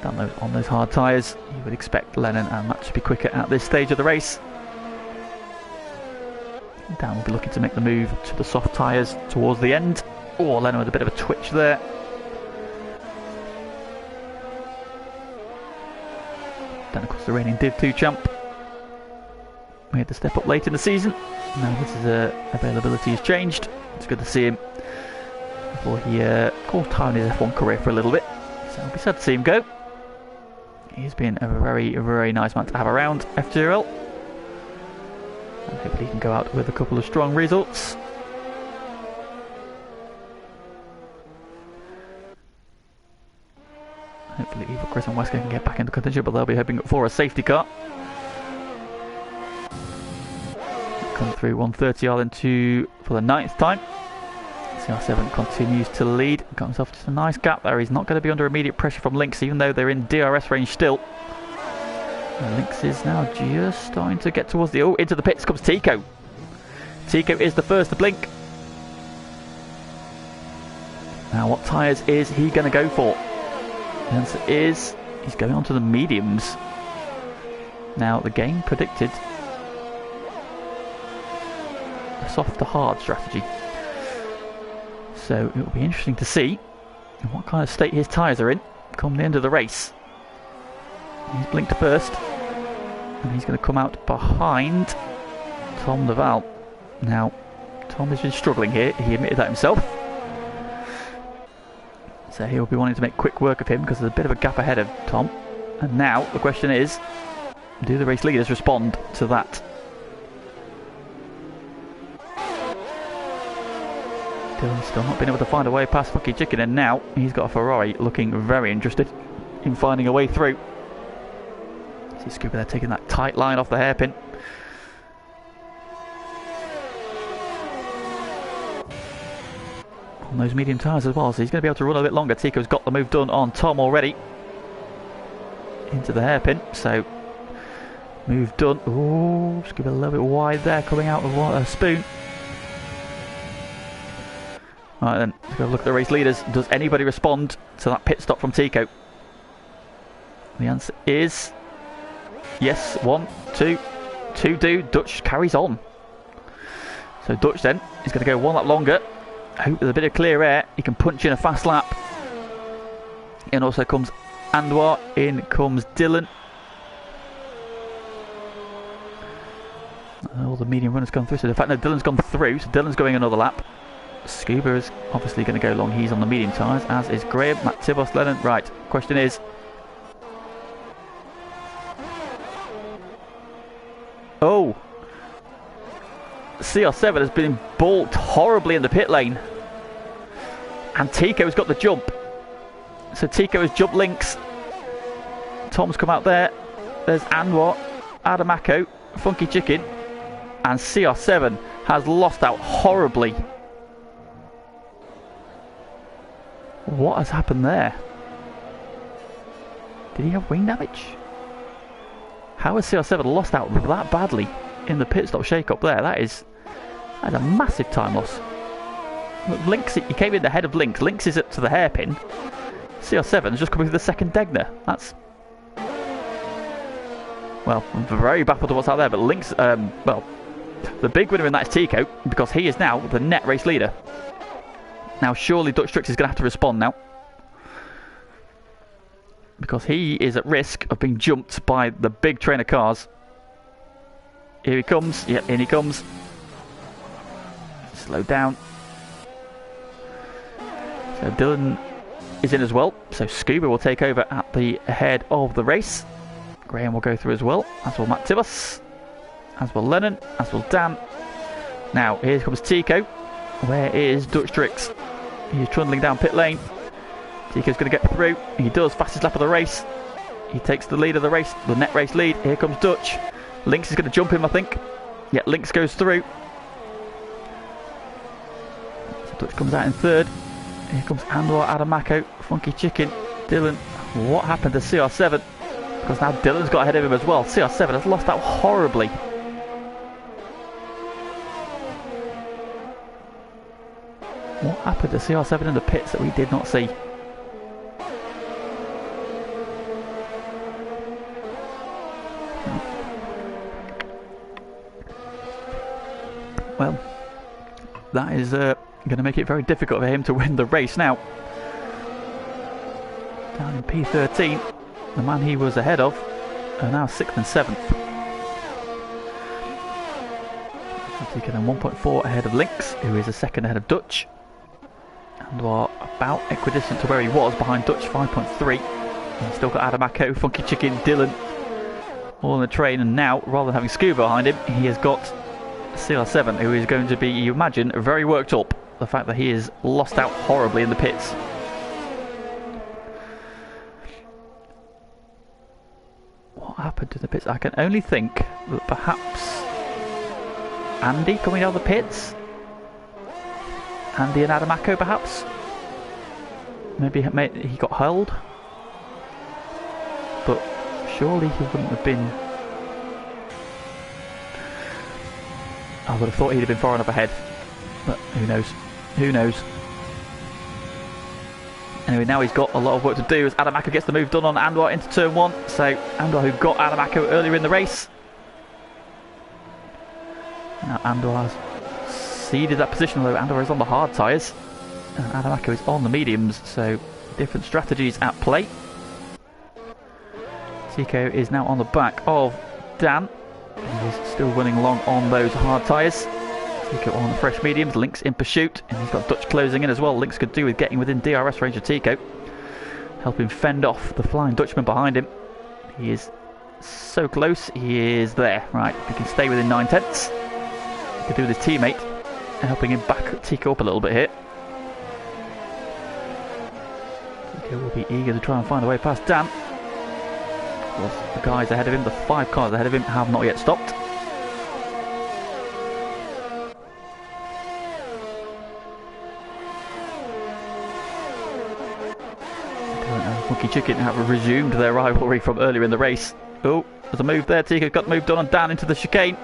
On those hard tyres, you would expect Lennon and Matt to be quicker at this stage of the race. Dan will be looking to make the move to the soft tyres towards the end. Oh, Lennon with a bit of a twitch there. Then of course the reigning Div 2 champ We had to step up late in the season. Now his availability has changed. It's good to see him before he called time in his F1 career for a little bit. So I'll be sad to see him go. He's been a very, very nice man to have around FTRL. And hopefully he can go out with a couple of strong results. Hopefully either Chris and Wesker can get back into contention, but they'll be hoping for a safety car. Come through 130 into for the 9th time. CR7 continues to lead. Got himself just a nice gap there. He's not going to be under immediate pressure from Lynx, even though they're in DRS range still. And Lynx is now just starting to get towards the... Oh, into the pits comes Tico. Tico is the first to blink. Now, what tyres is he going to go for? The answer is he's going on to the mediums. Now, the game predicted a soft to hard strategy. So it will be interesting to see in what kind of state his tyres are in come the end of the race. He's blinked first, and he's going to come out behind Tom Naval. Now, Tom has been struggling here. He admitted that himself. So he'll be wanting to make quick work of him because there's a bit of a gap ahead of Tom. And now the question is, do the race leaders respond to that? Dylan's still not been able to find a way past Funky Chicken, and now he's got a Ferrari looking very interested in finding a way through. See Scuba there taking that tight line off the hairpin. On those medium tyres as well, so he's going to be able to run a bit longer. Tico's got the move done on Tom already. Into the hairpin, so move done. Ooh, Scuba a little bit wide there, coming out with a spoon. Alright then, let's go look at the race leaders. Does anybody respond to that pit stop from Tico? The answer is yes. 1, 2, 2 do. Dutch carries on. So Dutch then is going to go one lap longer. I hope there's a bit of clear air. He can punch in a fast lap. In also comes Anwar. In comes Dylan. All the medium runners gone through. So in fact, no, Dylan's gone through. So Dylan's going another lap. Scuba is obviously going to go long. He's on the medium tyres, as is Graham, Matt Tibos, Lennon. Right, question is... Oh! CR7 has been balked horribly in the pit lane. And Tico's got the jump. So Tico has jumped Lynx. Tom's come out there. There's Anwar, Adamako, Funky Chicken. And CR7 has lost out horribly. What has happened there? Did he have wing damage? How has CR7 lost out that badly in the pit stop shake-up there? That's a massive time loss. Look, Lynx, he came in the head of Lynx. Lynx is up to the hairpin. CR7 has just come through the second Degner. That's... Well, I'm very baffled at what's out there, but Lynx... well, the big winner in that is Tico, because he is now the net race leader. Now, surely Dutch Strix is going to have to respond now. Because he is at risk of being jumped by the big train of cars. Here he comes. Yep, in he comes. Slow down. So Dylan is in as well. So Scuba will take over at the head of the race. Graham will go through as well. As will Matt Tibus. As will Lennon. As will Dan. Now, here comes Tico. Where is Dutch Strix? He's trundling down pit lane. Tico's going to get through. He does. Fastest lap of the race. He takes the lead of the race. The net race lead. Here comes Dutch. Lynx is going to jump him, I think. Yeah, Lynx goes through. So Dutch comes out in third. Here comes Anwar, Adamako, Funky Chicken, Dylan. What happened to CR7? Because now Dylan's got ahead of him as well. CR7 has lost out horribly. What happened to CR7 in the pits that we did not see? Well, that is going to make it very difficult for him to win the race now. Down in P13, the man he was ahead of are now 6th and 7th. Tico then 1.4 ahead of Lynx, who is a second ahead of Dutch. And are about equidistant to where he was behind Dutch, 5.3. And still got Adamako, Funky Chicken, Dylan all on the train. And now, rather than having Scuba behind him, he has got CR7, who is going to be, you imagine, very worked up. The fact that he is lost out horribly in the pits. What happened to the pits? I can only think that perhaps Andy coming out of the pits? Andy and Adamako perhaps? Maybe he got hurled? But surely he wouldn't have been... I would have thought he'd have been far enough ahead. But who knows? Who knows? Anyway, now he's got a lot of work to do as Adamako gets the move done on Anwar into turn 1. So Anwar, who got Adamako earlier in the race. Now Andor has ceded that position, although Andor is on the hard tyres and Adamako is on the mediums, so different strategies at play. Tico is now on the back of Dan. He's still running along on those hard tyres. Tico on the fresh mediums, Lynx in pursuit, and he's got Dutch closing in as well. Lynx could do with getting within DRS range of Tico, helping fend off the Flying Dutchman behind him. He is so close, he is there. Right, he can stay within 9/10. He could do with his teammate, helping him back Tico up a little bit here. Tico will be eager to try and find a way past Dan. Of course, the guys ahead of him, the 5 cars ahead of him, have not yet stopped. Funky Chicken have resumed their rivalry from earlier in the race. Oh, there's a move there. Tico got the move done on Dan into the chicane.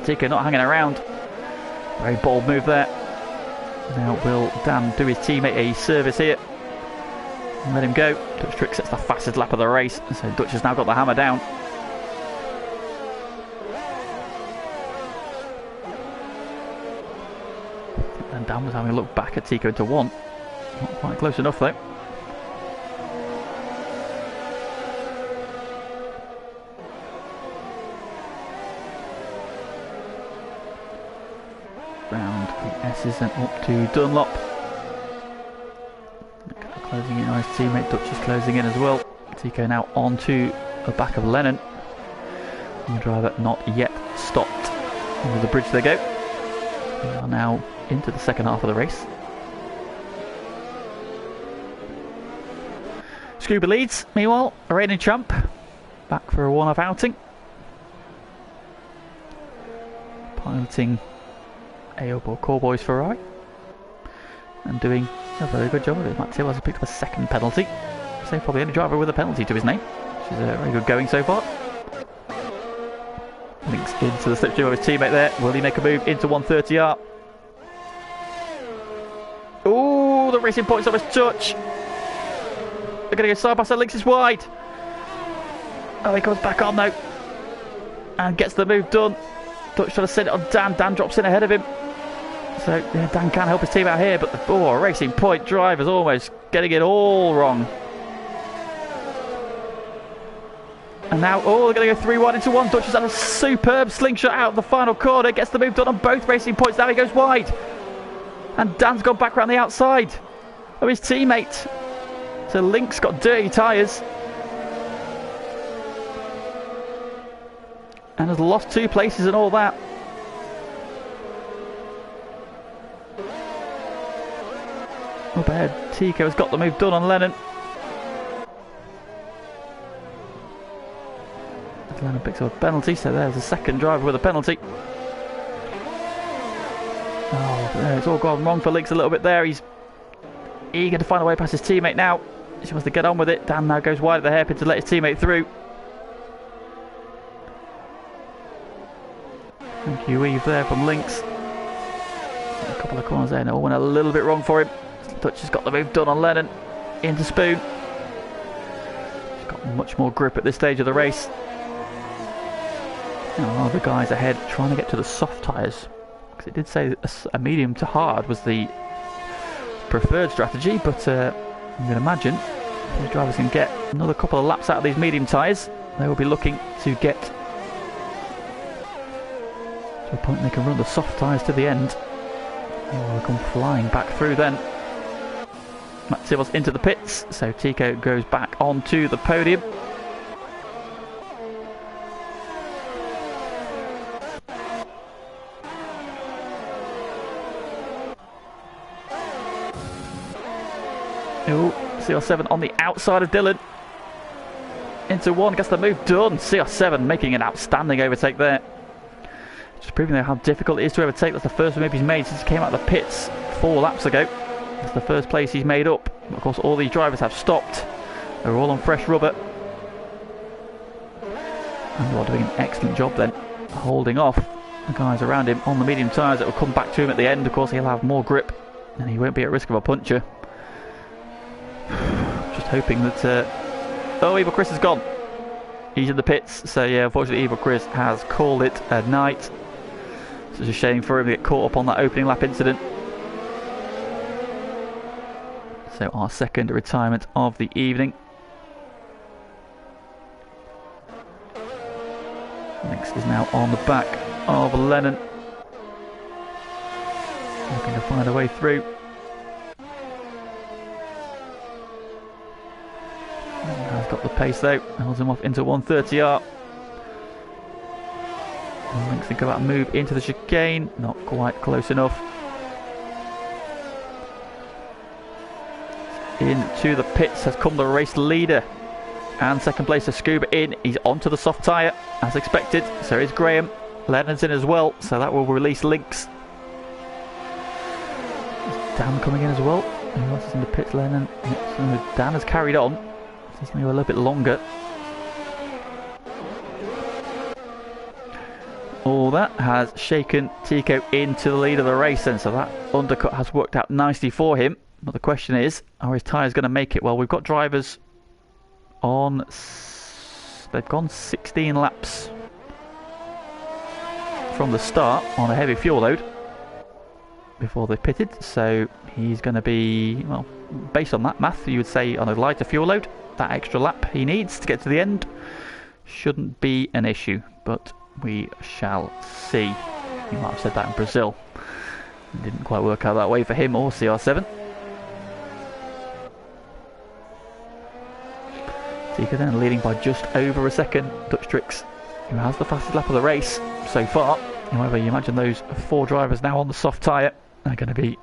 Tico not hanging around. Very bold move there. Now will Dan do his teammate a service here and let him go. Dutch Trick sets the fastest lap of the race, so Dutch has now got the hammer down. And Dan was having a look back at Tico into 1. Not quite close enough though. Round the S's and up to Dunlop. Closing in on his teammate, Dutch is closing in as well. Tico now onto the back of Lennon. And the driver not yet stopped. Over the bridge they go. We are now into the second half of the race. Scuba leads, meanwhile, a reigning champ. Back for a one-off outing. Piloting Aobo Cowboys Ferrari and doing a very good job of it. Matt Till has picked up a second penalty, so probably only driver with a penalty to his name, which is very good going so far. Links into the slipstream of his teammate there. Will he make a move into 130R? Oh, the racing points of his touch. They're going to go side by side. Links is wide. Oh, he comes back on though and gets the move done. Dutch trying to send it on Dan. Dan drops in ahead of him. So yeah, Dan can help his team out here, but the Racing Point driver's almost getting it all wrong. And now, they're going to go 3-1 into 1. Dutch has had a superb slingshot out of the final corner. Gets the move done on both Racing Points. Now he goes wide. And Dan's gone back around the outside of his teammate. So Link's got dirty tyres. And has lost 2 places and all that. Up ahead, Tico has got the move done on Lennon. Lennon picks up a penalty, so there's a second driver with a penalty. Oh, it's all gone wrong for Links a little bit there. He's eager to find a way past his teammate now. He wants to get on with it. Dan now goes wide at the hairpin to let his teammate through. Thank you, Eve there from Lynx. A couple of corners there, and it all went a little bit wrong for him. Dutch has got the move done on Lennon into Spoon. He's got much more grip at this stage of the race. Now the guys ahead trying to get to the soft tyres, because it did say a medium to hard was the preferred strategy, but you can imagine if these drivers can get another couple of laps out of these medium tyres, they will be looking to get To a point they can run the soft tyres to the end. They'll come flying back through then. Matt Tibos into the pits, so Tico goes back onto the podium. Oh, CR7 on the outside of Dylan. Into one, gets the move done. CR7 making an outstanding overtake there. Just proving how difficult it is to overtake. That's the first move he's made since he came out of the pits 4 laps ago. That's the first place he's made up. Of course, all these drivers have stopped. They're all on fresh rubber. And they're doing an excellent job then, holding off the guys around him on the medium tyres that will come back to him at the end. Of course, he'll have more grip and he won't be at risk of a puncture. Just hoping that... Oh, Evil Chris is gone. He's in the pits. So yeah, unfortunately Evil Chris has called it a night. It's a shame for him to get caught up on that opening lap incident. So our second retirement of the evening. Next is now on the back of Lennon. Looking to find a way through. Has got the pace though, holds him off into 130R. Links to go out and move into the chicane, not quite close enough. Into the pits has come the race leader. And second place is Scuba in, he's onto the soft tyre as expected, so is Graham. Lennon's in as well, so that will release Links. Is Dan coming in as well? Who else is in the pits? Lennon. Dan has carried on. He's going to go a little bit longer. All that has shaken Tico into the lead of the race, and so that undercut has worked out nicely for him. But the question is, are his tyres going to make it? Well, we've got drivers on... They've gone 16 laps from the start on a heavy fuel load before they pitted, so he's going to be, well, based on that math, you would say on a lighter fuel load, that extra lap he needs to get to the end shouldn't be an issue, but we shall see. You might have said that in Brazil. It didn't quite work out that way for him or CR7. Tico then leading by just over a second. Dutch Tricks, who has the fastest lap of the race so far. However, you imagine those 4 drivers now on the soft tyre are going to be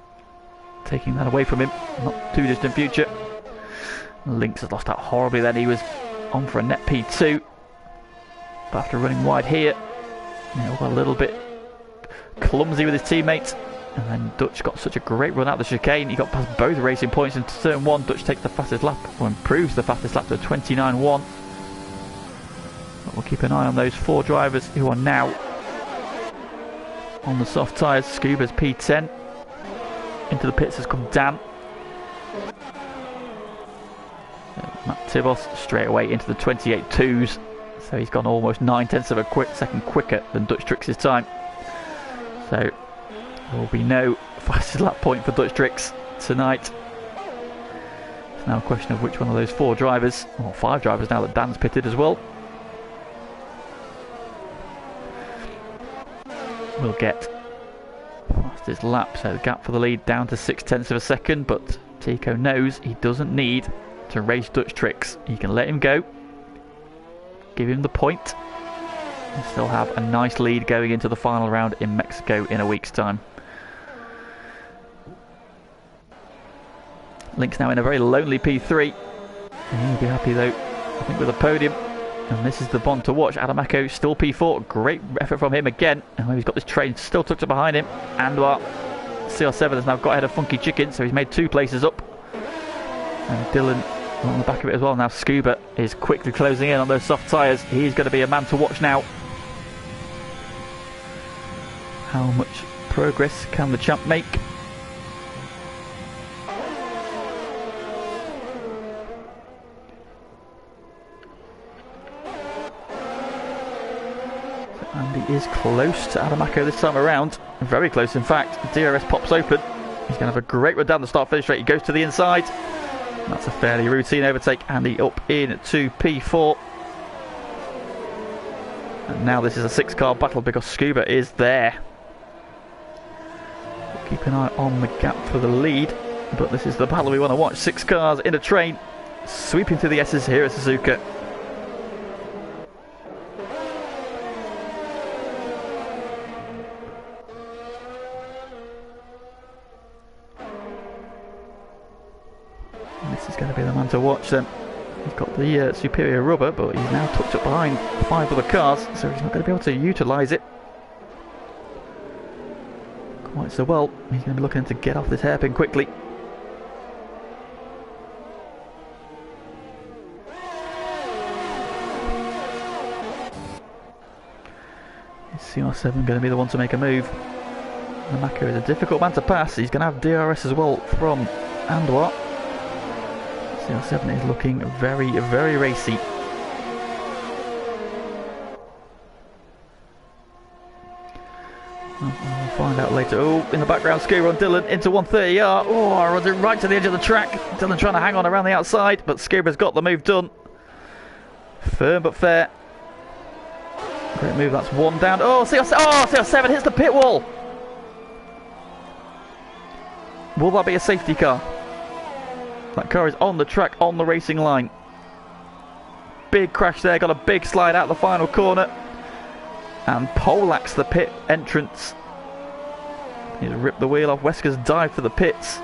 taking that away from him, not too distant future. Links has lost out horribly then. He was on for a net P2, but after running wide here, he got a little bit clumsy with his teammates, and then Dutch got such a great run out the chicane. He got past both racing points into turn 1. Dutch takes the fastest lap, or improves the fastest lap to 29.1. But we'll keep an eye on those 4 drivers who are now on the soft tyres. Scuba's P10. Into the pits has come Dan. Matt Tibos straight away into the 28.2s, so he's gone almost 9/10 of a second quicker than Dutch Tricks' time. So there will be no fastest lap point for Dutch Tricks tonight. It's now a question of which one of those 4 drivers, or 5 drivers now that Dan's pitted as well, will get fastest lap. So the gap for the lead down to 6/10 of a second, but Tico knows he doesn't need to race Dutch Tricks. He can let him go, give him the point, and still have a nice lead going into the final round in Mexico in a week's time. Link's now in a very lonely P3. He'll be happy though, I think, with a podium. And this is the bond to watch. Adamako still P4. Great effort from him again. And he's got this train still tucked up behind him. And CR7 has now got ahead of Funky Chicken, so he's made 2 places up. And Dylan on the back of it as well. Now Scuba is quickly closing in on those soft tyres. He's going to be a man to watch now. How much progress can the champ make? And he is close to Adamako this time around. Very close, in fact. DRS pops open. He's going to have a great run down the start-finish straight. He goes to the inside. That's a fairly routine overtake. Andy up in to P4. And now this is a 6-car battle because Scuba is there. Keep an eye on the gap for the lead, but this is the battle we want to watch. 6 cars in a train, sweeping through the S's here at Suzuka. And this is going to be the man to watch then. He's got the superior rubber, but he's now tucked up behind 5 other cars, so he's not going to be able to utilise it quite so well. He's going to be looking to get off this hairpin quickly. CR7 going to be the one to make a move. The Mako is a difficult man to pass. He's going to have DRS as well from Andwar. CR7 is looking very, very racy. We'll find out later. Oh, in the background, Scuba on Dylan into 130R. Oh, runs it right to the edge of the track. Dylan trying to hang on around the outside, but Scuba's got the move done. Firm but fair. Great move, that's 1 down. Oh, CR7 hits the pit wall. Will that be a safety car? That car is on the track, on the racing line. Big crash there, got a big slide out the final corner. And poleaxed the pit entrance. He's ripped the wheel off. Wesker's dived for the pits.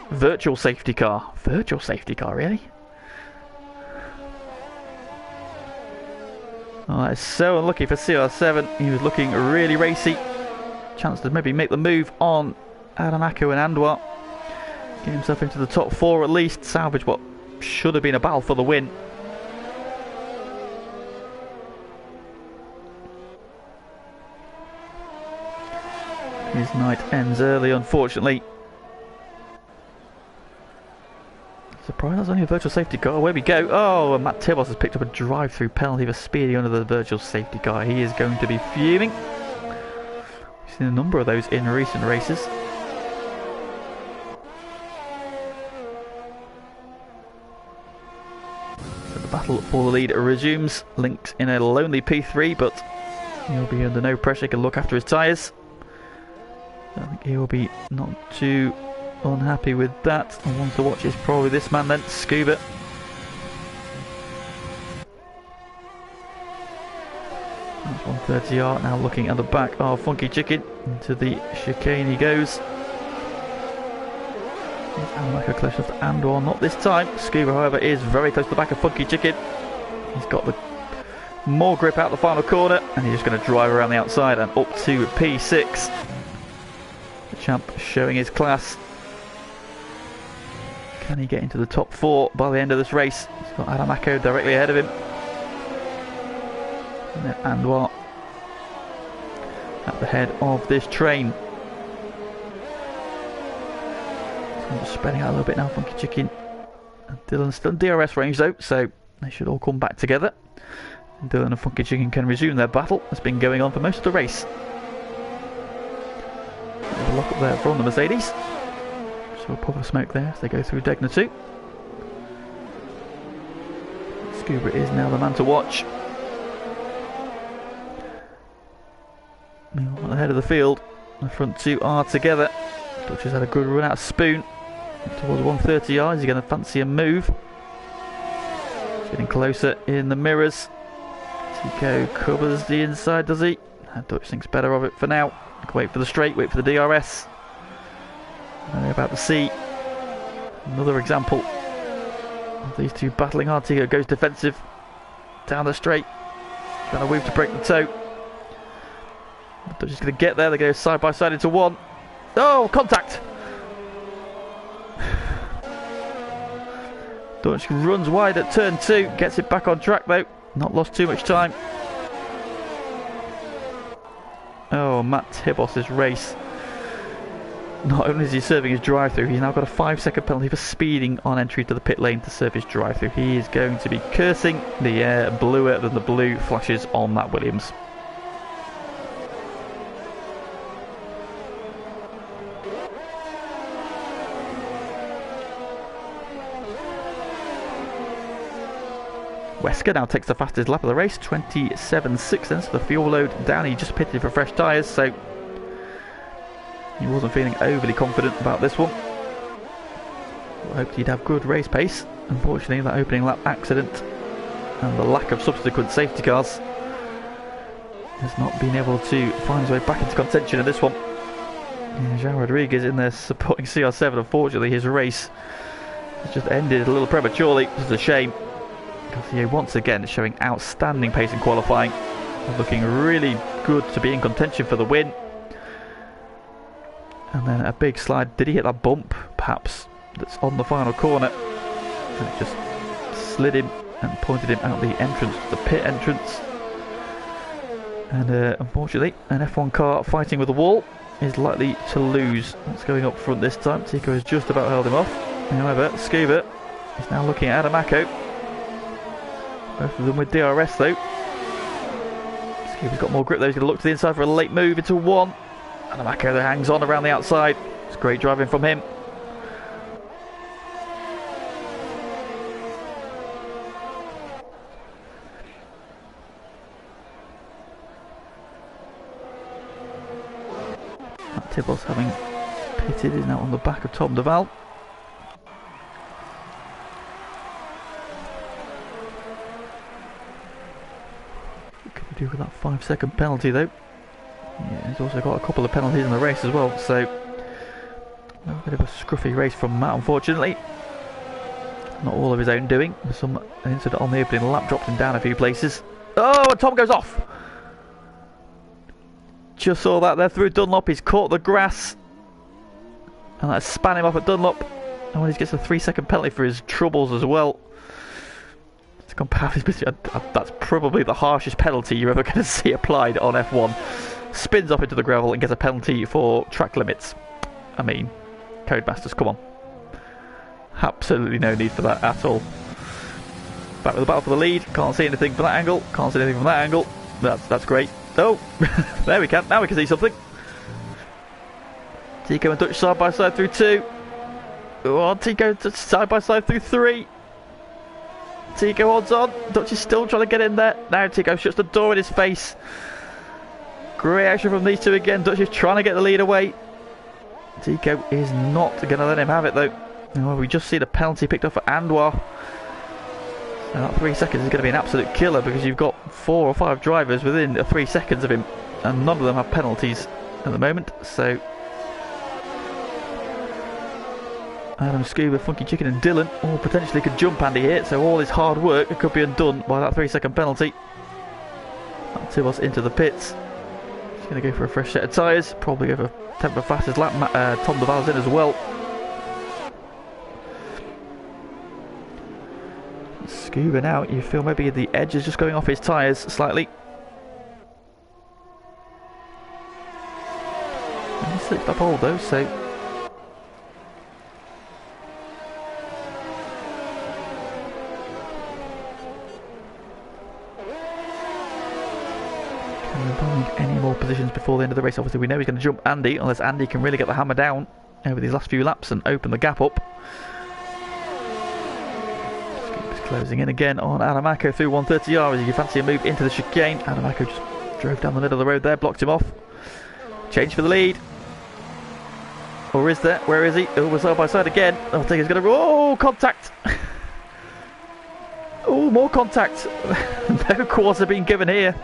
Virtual safety car. Virtual safety car, really? Oh, that is so unlucky for CR7. He was looking really racy. Chance to maybe make the move on Adamako and Andwar. Get himself into the top 4 at least. Salvage what should have been a battle for the win. His night ends early, unfortunately. Surprised that's only a virtual safety car. Where we go. Oh, and Matt Tibos has picked up a drive-through penalty for speeding under the virtual safety car. He is going to be fuming. We've seen a number of those in recent races. So the battle for the lead resumes. Link's in a lonely P3, but he'll be under no pressure. He can look after his tyres. I think he will be not too unhappy with that. And one to watch is probably this man then, Scuba. That's 130R, now looking at the back of Funky Chicken. Into the chicane he goes. Adamako close enough to Andor, not this time. Scuba, however, is very close to the back of Funky Chicken. He's got the more grip out the final corner, and he's just going to drive around the outside and up to P6. Champ showing his class. Can he get into the top 4 by the end of this race? He's got Adamako directly ahead of him. And then Andwar at the head of this train. So I'm just spreading out a little bit now, Funky Chicken. And Dylan's still in DRS range though, so they should all come back together. And Dylan and Funky Chicken can resume their battle. It's been going on for most of the race. A lock up there from the Mercedes. So a puff of smoke there as they go through Degner 2. Scuba is now the man to watch. Meanwhile, at the head of the field, the front 2 are together. Dutch has had a good run out of Spoon towards 130 yards. He's going to fancy a move. He's getting closer in the mirrors. Tico covers the inside, does he? Dutch thinks better of it for now. Wait for the straight, wait for the DRS. And we're about to see another example of these 2 battling hard. Tico goes defensive down the straight, trying to weave to break the toe. They're just going to get there. They go side by side into 1. Oh, contact! Dutch runs wide at turn 2, gets it back on track though. Not lost too much time. Oh, Matt Tibos' race. Not only is he serving his drive-through, he's now got a 5-second penalty for speeding on entry to the pit lane to serve his drive-through. He is going to be cursing the air bluer than the blue flashes on that Williams. Wesker now takes the fastest lap of the race, 27.6 then, so the fuel load down. He just pitted for fresh tyres, so he wasn't feeling overly confident about this one. I hoped he'd have good race pace. Unfortunately, that opening lap accident and the lack of subsequent safety cars has not been able to find his way back into contention in this one. Yeah, Jean Rodriguez in there supporting CR7. Unfortunately, his race has just ended a little prematurely. This is a shame. Garcia once again showing outstanding pace in qualifying, looking really good to be in contention for the win. And then a big slide. Did he hit that bump? Perhaps that's on the final corner. And it just slid him and pointed him out the entrance, the pit entrance. And unfortunately, an F1 car fighting with the wall is likely to lose. It's going up front this time. Tico has just about held him off. However, Scuba is now looking at Adamaco. Both of them with DRS though. Scuba's got more grip though. He's going to look to the inside for a late move into one. Adamaco that hangs on around the outside. It's great driving from him. Tibos, having pitted, is now on the back of Tom Duval. What can we do with that 5-second penalty though? Yeah, he's also got a couple of penalties in the race as well, so a bit of a scruffy race from Matt, unfortunately. Not all of his own doing. Some incident on the opening lap dropped him down a few places. Oh, and Tom goes off! Just saw that there through Dunlop. He's caught the grass, and that span him off at Dunlop. And when he gets a 3-second penalty for his troubles as well. It's gone past his. That's probably the harshest penalty you're ever going to see applied on F1. Spins off into the gravel and gets a penalty for track limits. I mean, Codemasters, come on. Absolutely no need for that at all. Back with the battle for the lead. Can't see anything from that angle. Can't see anything from that angle. That's great. Oh, there we can. Now we can see something. Tico and Dutch side by side through 2. Oh, Tico side by side through 3. Tico holds on. Dutch is still trying to get in there. Now Tico shuts the door in his face. Great action from these two again. Dutch is trying to get the lead away. Tico is not going to let him have it though. Oh, we just see the penalty picked up for Andoir. And that 3 seconds is going to be an absolute killer because you've got 4 or 5 drivers within 3 seconds of him, and none of them have penalties at the moment. So Adam, Scuba, Funky Chicken and Dylan all potentially could jump Andy here, so all his hard work could be undone by that 3-second penalty. That'll tip us into the pits. He's going to go for a fresh set of tyres, probably go for attempt for fastest lap. Tom Duval's in as well. Scuba now, you feel maybe the edge is just going off his tyres slightly. And he slipped up hole though, so can we find any more positions before the end of the race? Obviously we know he's going to jump Andy, unless Andy can really get the hammer down over these last few laps and open the gap up. Closing in again on Adamaco through 130R. As you fancy a move into the chicane, Adamaco just drove down the middle of the road there, blocked him off. Change for the lead. Or is there? Where is he? Oh, we're side by side again. I think he's going to... Oh, contact! Oh, more contact. No quarter being given here.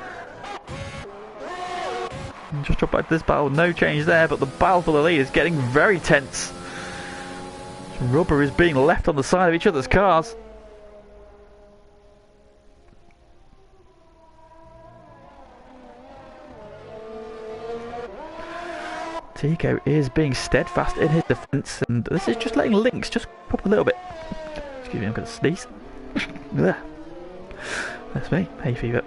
And just drop back to this battle. No change there, but the battle for the lead is getting very tense. Rubber is being left on the side of each other's cars. Tico is being steadfast in his defence, and this is just letting Lynx just pop a little bit. Excuse me, I'm going to sneeze. Ugh. That's me, hay fever.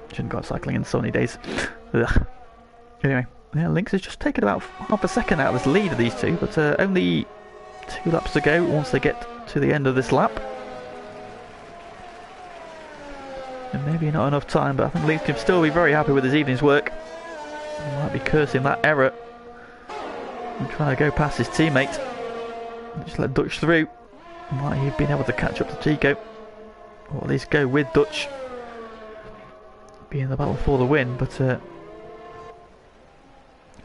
Shouldn't go out cycling in sunny days. Ugh. Anyway, yeah, Lynx has just taken about half a second out of this lead of these two, but only 2 laps to go once they get to the end of this lap. And maybe not enough time, but I think Lynx can still be very happy with his evening's work. He might be cursing that error and trying to go past his teammate. Just let Dutch through. Might he have been able to catch up to Tico? or at least go with Dutch. Be in the battle for the win, but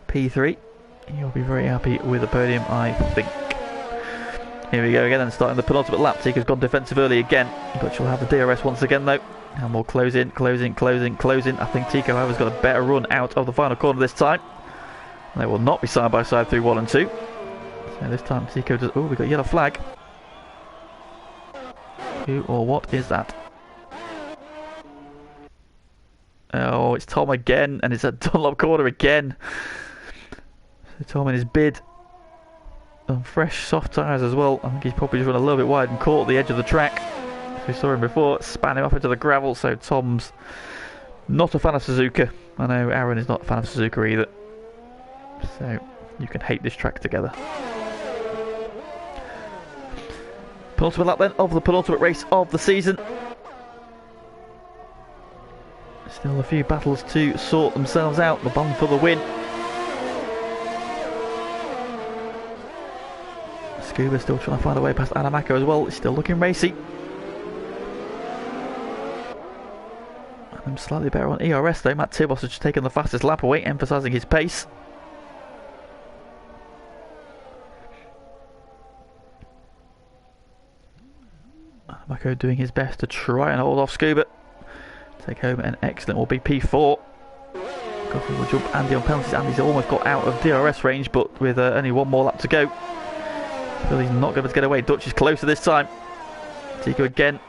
P3, you'll be very happy with the podium, I think. Here we go again, and starting the penultimate lap. Tico's gone defensive early again, but she'll have the DRS once again though. And we'll close in. I think Tico, however, has got a better run out of the final corner this time. They will not be side by side through 1 and 2. So this time Tico does... Oh, we got a yellow flag. Who or what is that? Oh, it's Tom again, and it's at Dunlop corner again. So Tom in his bid on fresh soft tyres as well. I think he's probably just run a little bit wide and caught the edge of the track. We saw him before, span him off into the gravel, so Tom's not a fan of Suzuka. I know Aaron is not a fan of Suzuka either. So you can hate this track together. Penultimate lap then of the penultimate race of the season. Still a few battles to sort themselves out. The bond for the win. Scuba still trying to find a way past Adamako as well. It's still looking racy. I'm slightly better on ERS though. Matt Tibos has just taken the fastest lap away, emphasising his pace. Adamako doing his best to try and hold off Scuba. Take home an excellent, will be P4. Goffin will jump Andy on penalties. Andy's almost got out of DRS range, but with only one more lap to go. Feel he's not going to get away. Dutch is closer this time. Tico again,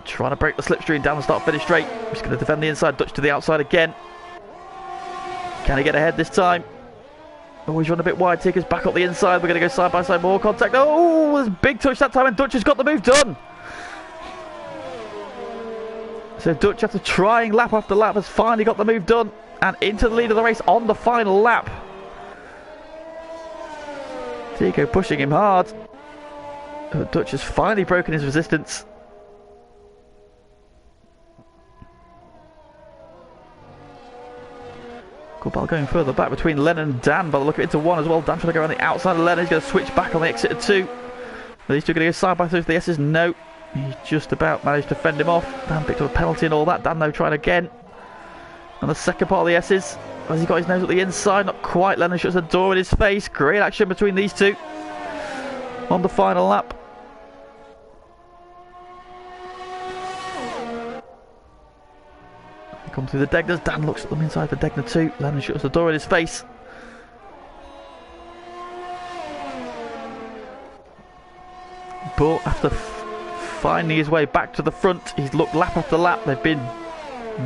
trying to break the slipstream down the start finish straight. He's going to defend the inside. Dutch to the outside again. Can he get ahead this time? Oh, he's run a bit wide. Tico's back up the inside. We're going to go side by side, more contact. Oh, there's a big touch that time, and Dutch has got the move done. So Dutch, after trying lap after lap, has finally got the move done and into the lead of the race on the final lap. Tico pushing him hard. But Dutch has finally broken his resistance. Good battle going further back between Lennon and Dan by the look of it, into one as well. Dan trying to go around the outside of Lennon. He's going to switch back on the exit of 2. Are these two going to go side by side for the S's? No. He just about managed to fend him off. Dan picked up a penalty and all that. Dan though trying again. And the second part of the S's. Has he got his nose at the inside? Not quite. Lennon shuts the door in his face. Great action between these two on the final lap. They come through the Degners. Dan looks at them inside the Degner 2. Lennon shuts the door in his face. But after finding his way back to the front, he's looked lap after lap. They've been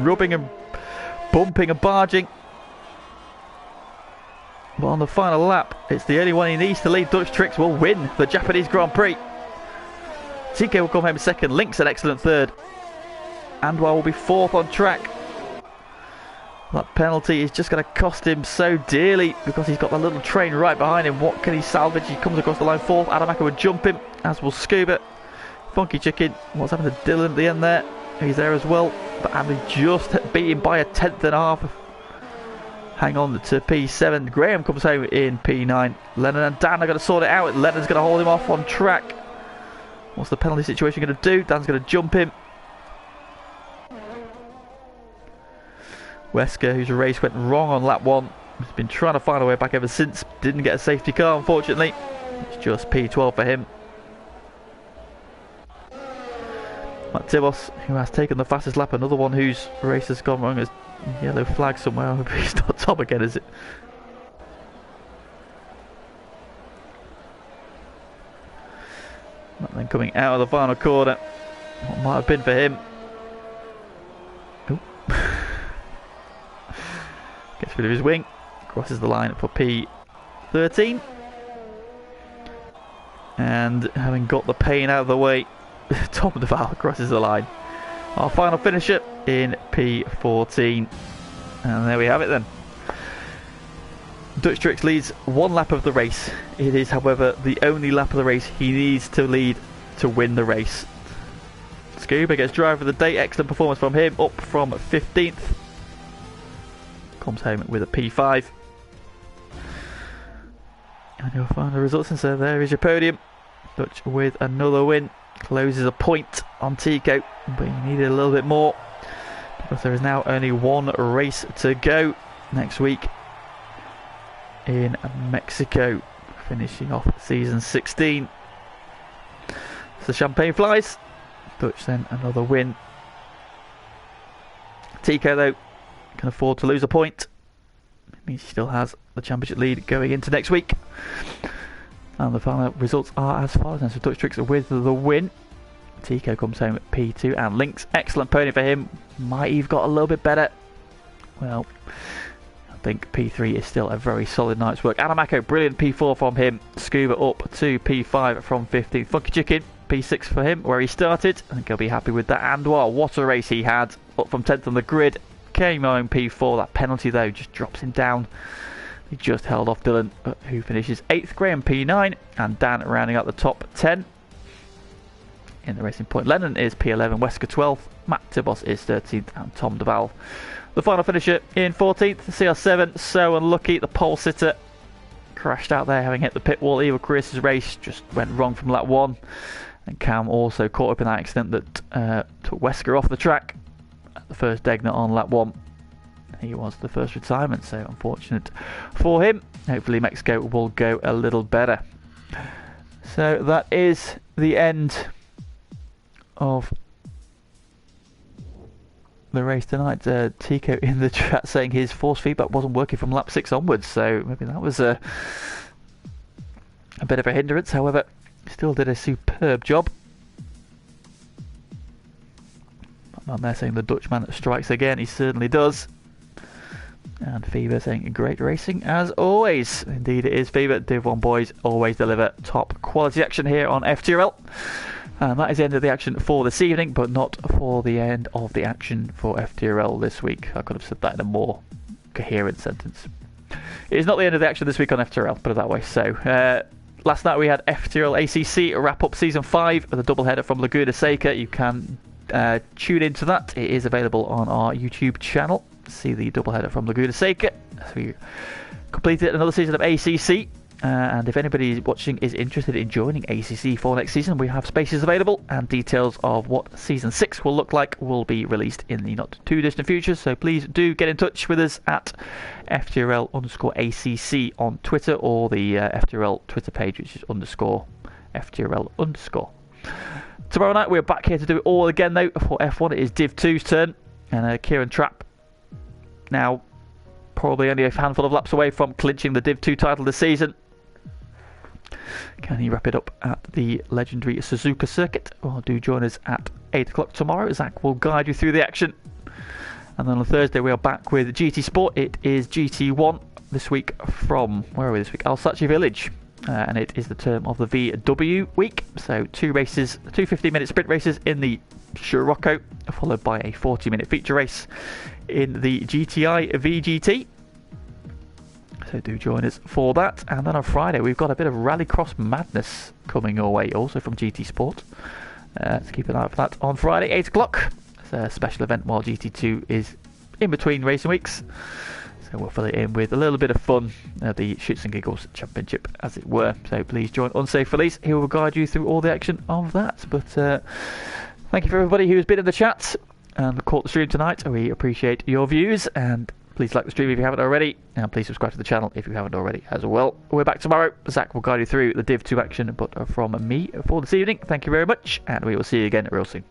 rubbing and bumping and barging. But on the final lap, it's the only one he needs to lead. Dutch Tricks will win the Japanese Grand Prix. TK will come home second. Link's an excellent third. Anwar will be fourth on track. That penalty is just going to cost him so dearly because he's got the little train right behind him. What can he salvage? He comes across the line fourth. Adamaka would jump him, as will Scuba. Funky Chicken. What's happened to Dylan at the end there? He's there as well. But Andy just beat him by a tenth and a half. Hang on to P7. Graham comes home in P9. Lennon and Dan are going to sort it out. Lennon's going to hold him off on track. What's the penalty situation going to do? Dan's going to jump him. Wesker, whose race went wrong on lap 1, has been trying to find a way back ever since. Didn't get a safety car, unfortunately. It's just P12 for him. Matt Tibos, who has taken the fastest lap, another one whose race has gone wrong, has yellow flag somewhere. I hope he's not top again, is it? And then coming out of the final corner, what might have been for him. Ooh. Gets rid of his wing, crosses the line for P13. And having got the pain out of the way, Tom Duval crosses the line. Our final finisher in P14. And there we have it then. Dutch Tricks leads one lap of the race. It is, however, the only lap of the race he needs to lead to win the race. Scuba gets driver of the day. Excellent performance from him, up from 15th. Comes home with a P5. And you'll find the results, and so there is your podium. Dutch with another win. Closes a point on Tico, but he needed a little bit more. Because there is now only one race to go next week in Mexico, finishing off season 16. So champagne flies. Dutch then another win. Tico though can afford to lose a point. It means he still has the championship lead going into next week. And the final results are as follows. So Dutch Tricks with the win. Tico comes home at P2, and Lynx, excellent pony for him. Might have got a little bit better. Well, I think P3 is still a very solid night's work. Adamako, brilliant P4 from him. Scuba up to P5 from 15th. Funky Chicken, P6 for him, where he started. I think he'll be happy with that. Andoir, what a race he had. Up from 10th on the grid. Came home P4. That penalty, though, just drops him down. He just held off Dylan, who finishes 8th. Graham P9, and Dan rounding out the top 10. In the Racing Point, Lennon is P11, Wesker 12th, Matt Tibos is 13th, and Tom Duval the final finisher in 14th. CR7, so unlucky. The pole sitter crashed out there, having hit the pit wall. Evil Chris' race just went wrong from lap 1, and Cam also caught up in that accident that took Wesker off the track at the first Degner on lap 1. He was the first retirement, so unfortunate for him. Hopefully Mexico will go a little better. So that is the end of the race tonight. Tico in the chat saying his force feedback wasn't working from lap 6 onwards, so maybe that was a bit of a hindrance. However, still did a superb job. I'm there saying the Dutchman strikes again. He certainly does. And Fever saying great racing as always. Indeed it is, Fever. Div 1 boys always deliver top quality action here on FTRL. And that is the end of the action for this evening, but not for the end of the action for FTRL this week. I could have said that in a more coherent sentence. It is not the end of the action this week on FTRL, put it that way. So, last night we had FTRL ACC wrap up season 5 with a double header from Laguna Seca. You can tune into that. It is available on our YouTube channel. See the double header from Laguna Seca. So we completed another season of ACC. And if anybody watching is interested in joining ACC for next season, we have spaces available, and details of what season 6 will look like will be released in the not too distant future. So please do get in touch with us at FTRL_ACC on Twitter, or the FTRL Twitter page, which is _FTRL_. Tomorrow night we're back here to do it all again though. For F1 it is Div 2's turn, and Kieran Trapp now probably only a handful of laps away from clinching the Div 2 title this season. Can he wrap it up at the legendary Suzuka circuit? Well, do join us at 8 o'clock tomorrow. Zach will guide you through the action. And then on Thursday we are back with GT Sport. It is GT1 this week from, where are we this week? Alsace Village. And it is the term of the VW week. So 2 races, 2 15-minute sprint races in the Scirocco, followed by a 40-minute feature race in the GTI VGT. So do join us for that. And then on Friday we've got a bit of Rallycross madness coming your way, also from GT Sport. Let's keep an eye out for that on Friday, 8 o'clock. It's a special event while GT2 is in between racing weeks. So we'll fill it in with a little bit of fun, the Shits and Giggles Championship, as it were. So please join Unsafe Release. He will guide you through all the action of that. But thank you for everybody who has been in the chat and caught the stream tonight. We appreciate your views, and please like the stream if you haven't already, and please subscribe to the channel if you haven't already as well. We're back tomorrow. Zach will guide you through the Div 2 action, but from me for this evening, thank you very much, and we will see you again real soon.